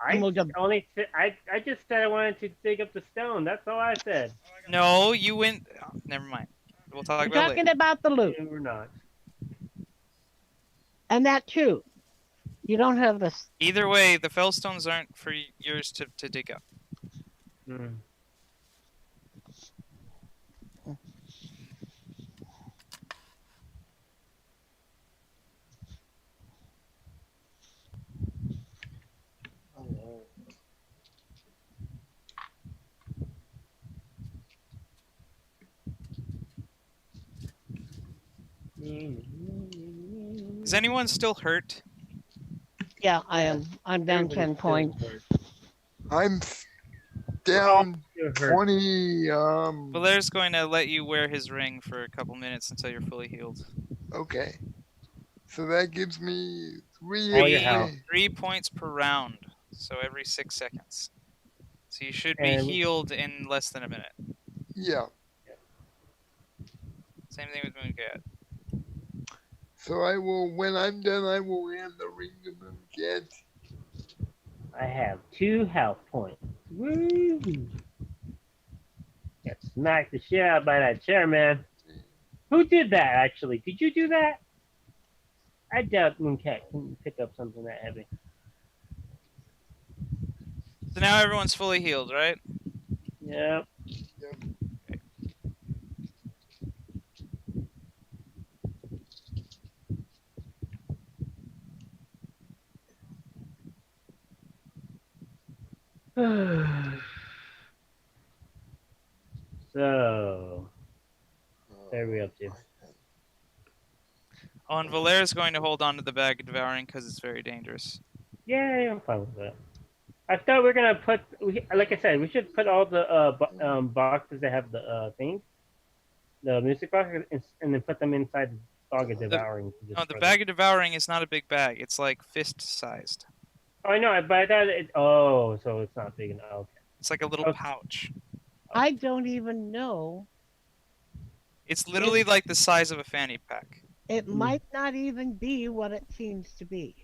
I And we'll go- I just said I wanted to dig up the stone. That's all I said. No, you went. Oh, never mind. We'll talk We're about it talking later. about the loot. We're not. And that too. You don't have this. Either way, the fellstones aren't for yours to dig up. Mm. Is anyone still hurt? Yeah, I am. I'm down Everybody's 10 still points. hurt. I'm We're all down still hurt. 20. Valaire's going to let you wear his ring for a couple minutes until you're fully healed. Okay. So that gives me All your health. 3 points per round, so every 6 seconds. So you should be And- healed in less than a minute. Yeah. Same thing with Mooncat. So I will, when I'm done, I will hand the ring to Mooncat. I have 2 health points. Woo! Got smacked the shit out by that chair, man. Who did that, actually? Did you do that? I doubt Mooncat can pick up something that heavy. So now everyone's fully healed, right? Yep. So, what are we up to? Oh, and Valaire's going to hold on to the bag of devouring because it's very dangerous. Yeah, I'm fine with that. I thought we were gonna put, like I said, we should put all the boxes that have the things, the music boxes, and then put them inside the bag of devouring. No, the bag of devouring is not a big bag. It's like fist-sized. Oh, I know, but I thought it. Oh, so it's not big enough. Okay. It's like a little Okay. pouch. I don't even know. It's literally like the size of a fanny pack. It might not even be what it seems to be.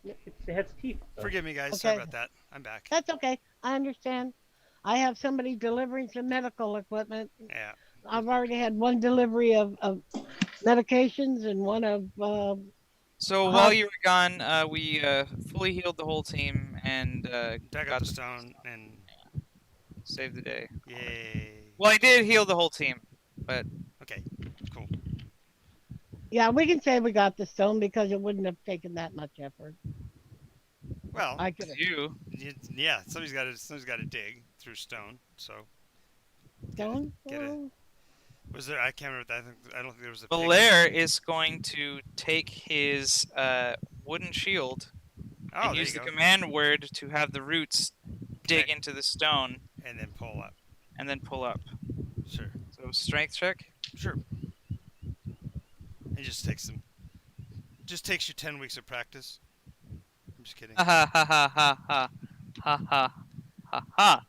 It has teeth. So. Forgive me, guys. Sorry Okay. about that. I'm back. That's okay. I understand. I have somebody delivering some medical equipment. Yeah. I've already had one delivery of medications and one of. So while you were gone, we fully healed the whole team and Dug got up the the stone and saved the day. yay. Well, I did heal the whole team, but Okay. Cool. Yeah, we can say we got the stone because it wouldn't have taken that much effort. Well, I could have. yeah. Somebody's got to dig through stone. So Stone? get a- Well, was there? I can't remember. I don't think there was a. Belair is going to take his wooden shield Oh, and there use you the go. command word to have the roots dig Connect. into the stone And then pull up. and then pull up. Sure. So strength check. Sure. It just takes you 10 weeks of practice. I'm just kidding. Ha ha ha ha ha ha ha ha ha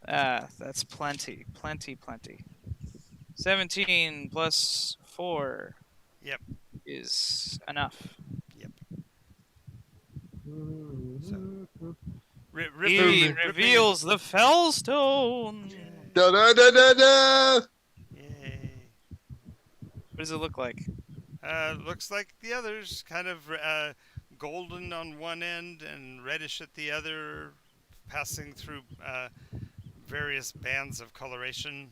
ha. That's plenty. 17 plus 4. Yep. Is enough. He reveals the Fellstone. Da da da da da. Yay. What does it look like? Looks like the others, kind of golden on one end and reddish at the other, passing through various bands of coloration,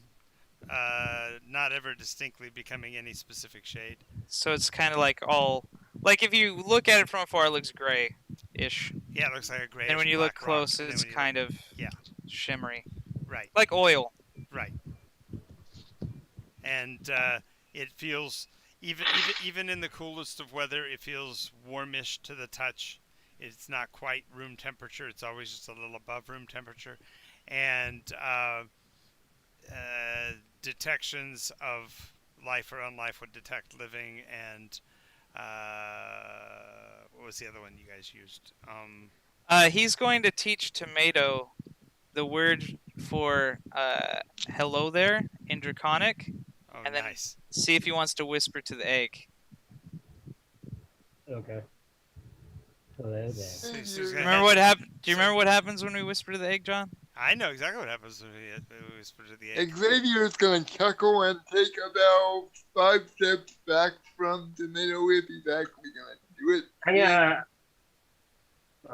not ever distinctly becoming any specific shade. So it's kind of like all, like if you look at it from afar, it looks gray-ish. Yeah, it looks like a grayish And when you look black rock, close, and then it's when you kind of yeah. shimmery, right, like oil. right. And it feels even in the coolest of weather, it feels warmish to the touch. It's not quite room temperature. It's always just a little above room temperature, and detections of life or unlife would detect living. And what was the other one you guys used? He's going to teach Tomato the word for hello there in Draconic, Oh, and then nice. see if he wants to whisper to the egg. Okay. Hello there. So he's gonna Remember what happened? Do you remember what happens when we whisper to the egg, John? I know exactly what happens when we whisper to the egg. Xavier's gonna chuckle and take about 5 steps back from Tomato if he's actually gonna do it. I'm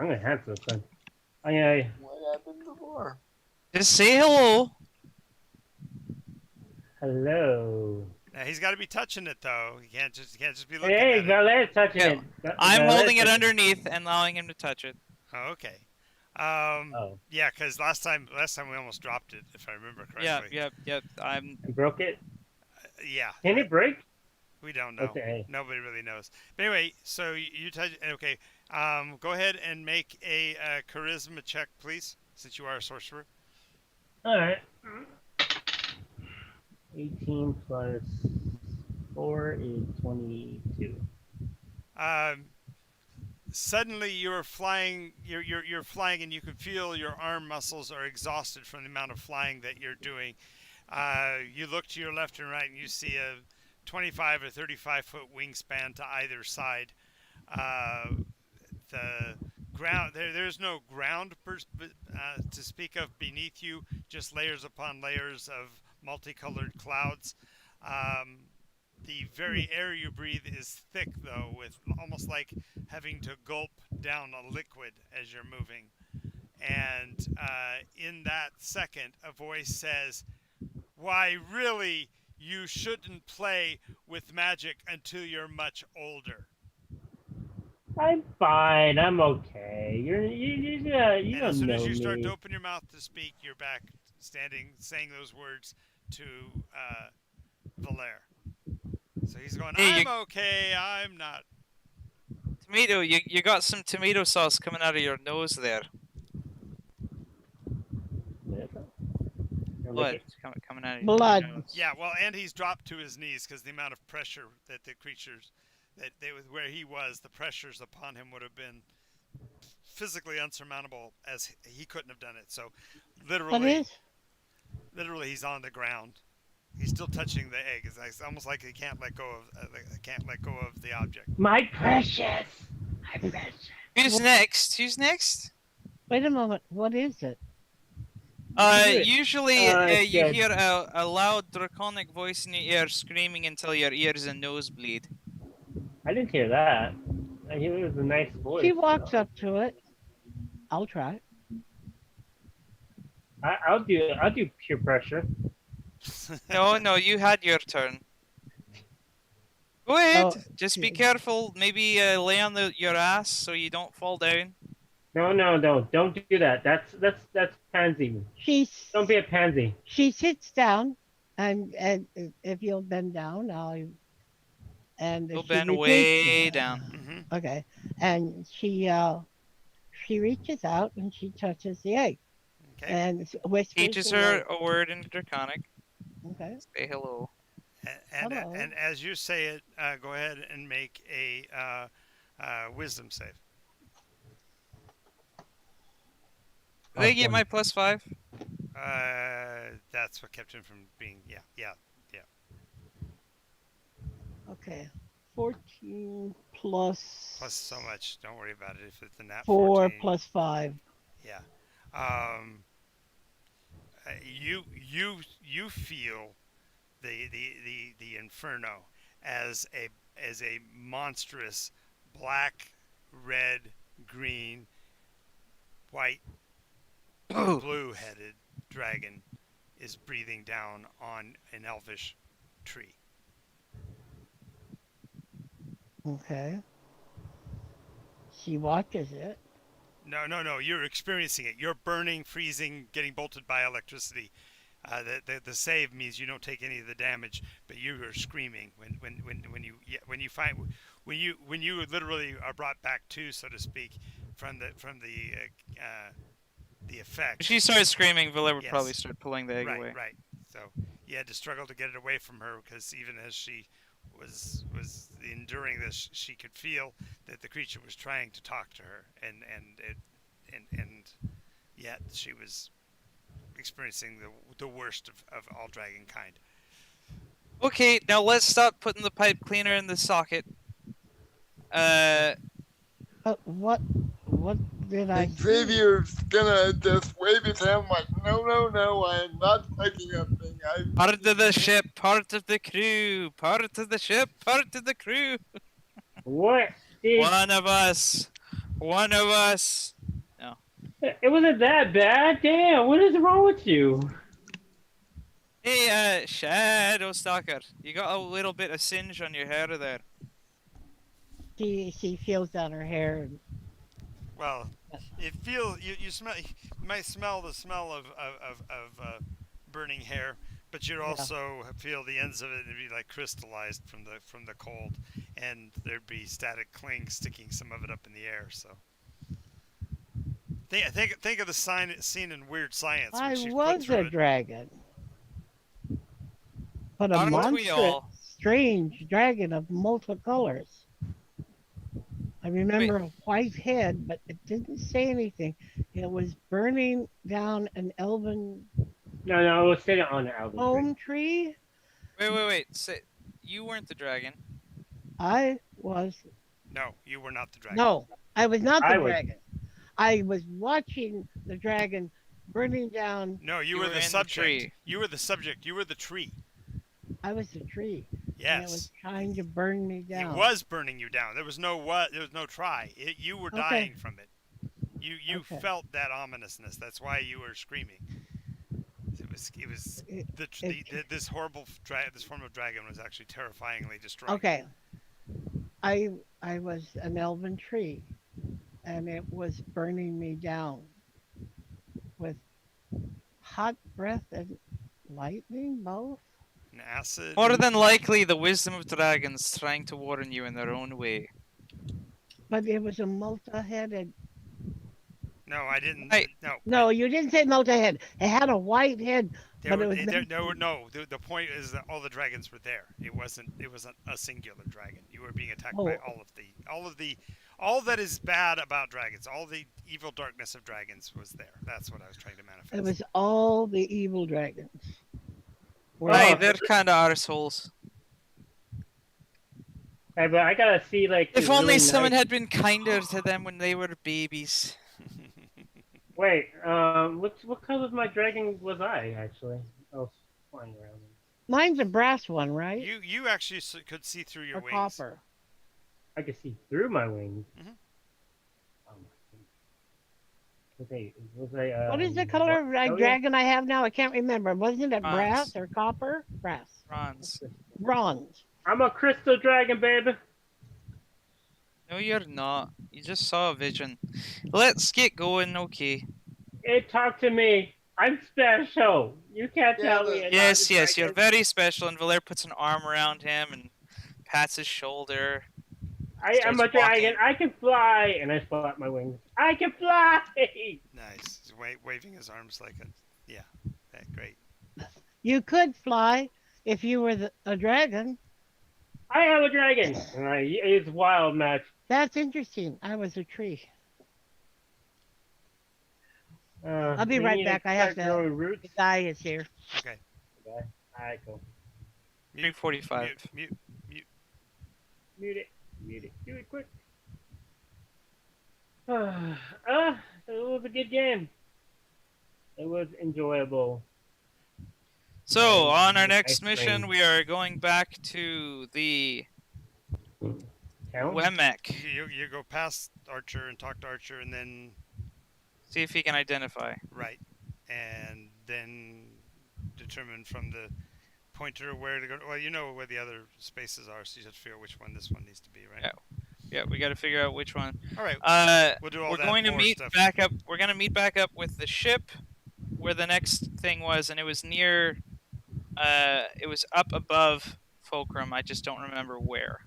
gonna have something. I'm gonna. What happened before? Just say hello. Hello. Now he's got to be touching it though. He can't just be looking Hey, at it. Valet's touching Yeah. it. I'm Valet's holding it touching underneath and allowing him to touch it. Oh, okay. Oh, Yeah, because last time we almost dropped it, if I remember correctly. Yep. I'm. I broke it. Yeah. Can it break? We don't know. Okay. Nobody really knows. But anyway, so you touch. Okay. Go ahead and make a charisma check, please, since you are a sorcerer. All right. 18 plus 4 is 22. Suddenly you're flying. You're flying, and you can feel your arm muscles are exhausted from the amount of flying that you're doing. You look to your left and right, and you see a 25 or 35-foot wingspan to either side. The ground there's no ground to speak of beneath you, just layers upon layers of multicolored clouds. The very air you breathe is thick, though, with almost like having to gulp down a liquid as you're moving. And in that second, a voice says, "Why, really, you shouldn't play with magic until you're much older." I'm fine. I'm okay. You And don't as soon know as you start me. to open your mouth to speak, you're back standing, saying those words to Valer. So he's going, Hey, "I'm okay, I'm not." Tomato, you got some tomato sauce coming out of your nose there. Blood coming out of your Blood. nose. Yeah, well, and he's dropped to his knees because the amount of pressure that the creatures, where he was, the pressures upon him would have been physically unsurmountable, as he couldn't have done it. So, What is? literally, he's on the ground. He's still touching the egg. It's almost like he can't let go of the object. My precious. My precious. Who's next? Wait a moment. What is it? Usually you good. hear a loud draconic voice in your ear screaming until your ears and nose bleed. I didn't hear that. I hear it was a nice voice. She walks up to it. I'll try. I'll do pure pressure. No, you had your turn. Go ahead. Oh, Just be yeah. careful. Maybe lay on your ass so you don't fall down. No, don't do that. That's pansy. Don't be a pansy. She sits down, and if you'll bend down, You'll she bend reaches- way down. Mm-hmm. Okay, and she reaches out and she touches the egg Okay. and whispers. Teaches the her word. a word in draconic. Okay. Say hello. Hello. And as you say it, go ahead and make a wisdom save. Did I get my +5? That's what kept him from being. Yeah. Okay. 14 plus. Plus so much. Don't worry about it. If it's a nat 4 14. plus 5. Yeah. You feel the inferno as a monstrous black, red, green, white, blue-headed dragon is breathing down on an elvish tree. Okay. She watches it. No. You're experiencing it. You're burning, freezing, getting bolted by electricity. The save means you don't take any of the damage, but you are screaming when you literally are brought back to, so to speak, from the effect. If she started screaming, Villa would Yes. probably start pulling the egg away. Right. So you had to struggle to get it away from her because even as she was enduring this, she could feel that the creature was trying to talk to her, and yet she was experiencing the worst of all dragon kind. Okay, now let's stop putting the pipe cleaner in the socket. What Did I see? Xavier's gonna just wave his hand like, no, no, no, I am not touching that thing. Part of the ship, part of the crew, part of the ship, part of the crew. What? Did, One of us. One of us. it wasn't that bad. Damn, what is wrong with you? Hey, Shadow Stalker, you got a little bit of singe on your hair there. She feels down her hair. And, Well, it feels you smell. You might smell the smell of burning hair, but you'd also feel the ends of it and be like crystallized from the cold, and there'd be static cling sticking some of it up in the air. So think of the scene in Weird Science when I she's put was through a it. dragon, but a Aren't we monstrous, all? strange dragon of multiple colors. I remember a white head, but it didn't say anything. It was burning down an elven No, it was sitting on the album. home tree. Wait. Say, you weren't the dragon. I was No, you were not the dragon. no, I was not the I was- dragon. I was watching the dragon burning down. No, you You were were the in the subject. tree. You were the subject. You were the tree. I was the tree, and it Yes. was trying to burn me down. It was burning you down. There was no what. There was no try. You were Okay. dying from it. You Okay. felt that ominousness. That's why you were screaming. It was this horrible this form of dragon was actually terrifyingly destroying. Okay. I was an elven tree, and it was burning me down with hot breath and lightning both. And acid. More than likely, the wisdom of dragons trying to warn you in their own way. But it was a multi-headed. No, I didn't. Hey. No. No, you didn't say multi-head. It had a white head, but it was No. The point is that all the dragons were there. It wasn't a singular dragon. You were being attacked by all that is bad about dragons. All the evil darkness of dragons was there. That's what I was trying to manifest. It was all the evil dragons. Hey, they're kind of arseholes. Hey, but I gotta see like. If this only really someone nice- had been kinder to them when they were babies. Wait, what color of my dragon was I actually? I was flying around. Mine's a brass one, right? You actually could see through your or wings. copper. I could see through my wings. Mhm. Oh my goodness. What is the color of oh, yeah. dragon I have now? I can't remember. Wasn't it Bronze. brass or copper? Brass. Bronze. Bronze. I'm a crystal dragon, baby. No, you're not. You just saw a vision. Let's get going, okay. It talked to me. I'm special. You can't Yeah, tell me. but- I'm Yes, not a yes, you're dragon. very special. And Valer puts an arm around him and pats his shoulder. I am a starts dragon. walking. I can fly, and I flap my wings. I can fly. Nice. He's waving his arms like a yeah. Okay, great. You could fly if you were a dragon. I am a dragon. And it's wild, Matt. That's interesting. I was a tree. I'll be we right need back. I have start to- growing roots. The guy is here. Okay. Alright, cool. 3:45. Mute. Mute it. Do it quick. It was a good game. It was enjoyable. So, on our Ice next cream. mission, we are going back to the Count? Wemek. You go past Archer and talk to Archer, and then See if he can identify. right, and then determine from the pointer where to go. Well, you know where the other spaces are, so you have to figure out which one this one needs to be, right? Yeah. Yeah, we got to figure out which one. All right. We'll do all We're that going to more meet stuff. back up. We're going to meet back up with the ship, where the next thing was, and it was near. It was up above Fulcrum. I just don't remember where.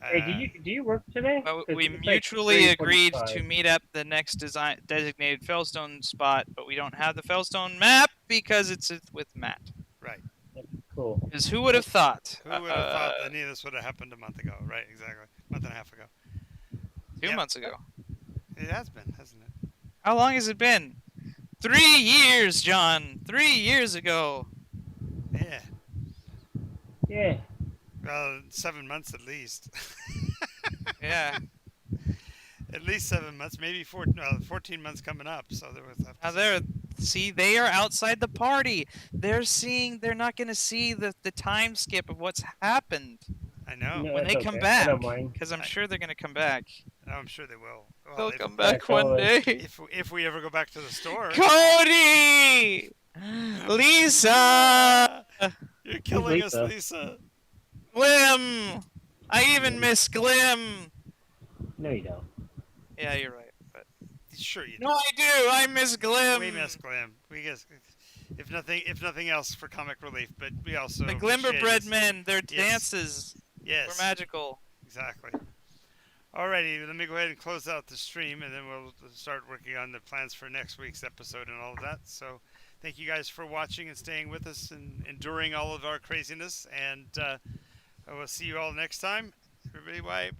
Hey, do you work today? But 'Cause we it's like mutually agreed 3:45. to meet up the next designated Fellstone spot, but we don't have the Fellstone map because it's with Matt. Right. Cool. Because who would have thought? Who would have thought that any of this would have happened a month ago? Right. Exactly. Month and a half ago. 2 Yep. months ago. It has been, hasn't it? How long has it been? 3 years, John. 3 years ago. Yeah. Yeah. 7 months at least. Yeah. At least 7 months, maybe 14 months coming up. So there was. Now see, they are outside the party. They're not going to see the time skip of what's happened I know. No, when that's they come okay. I back. don't mind. Because I'm sure they're going to come back. I'm sure they will. Well, They'll if, come Yeah, back one totally. day. if we ever go back to the store. Cody! Lisa! You're killing us, Lisa? Lisa. Glim! I even miss Glim! No, you don't. Yeah, you're right. But Sure you do. no, I do. I miss Glim. We miss Glim. We guess, if nothing else, for comic relief, but we also The appreciate Glimmerbread his- men. Their Yes. dances Yes, were magical. exactly. Alrighty, let me go ahead and close out the stream, and then we'll start working on the plans for next week's episode and all of that. So, thank you guys for watching and staying with us and enduring all of our craziness. And I will see you all next time. Everybody, bye.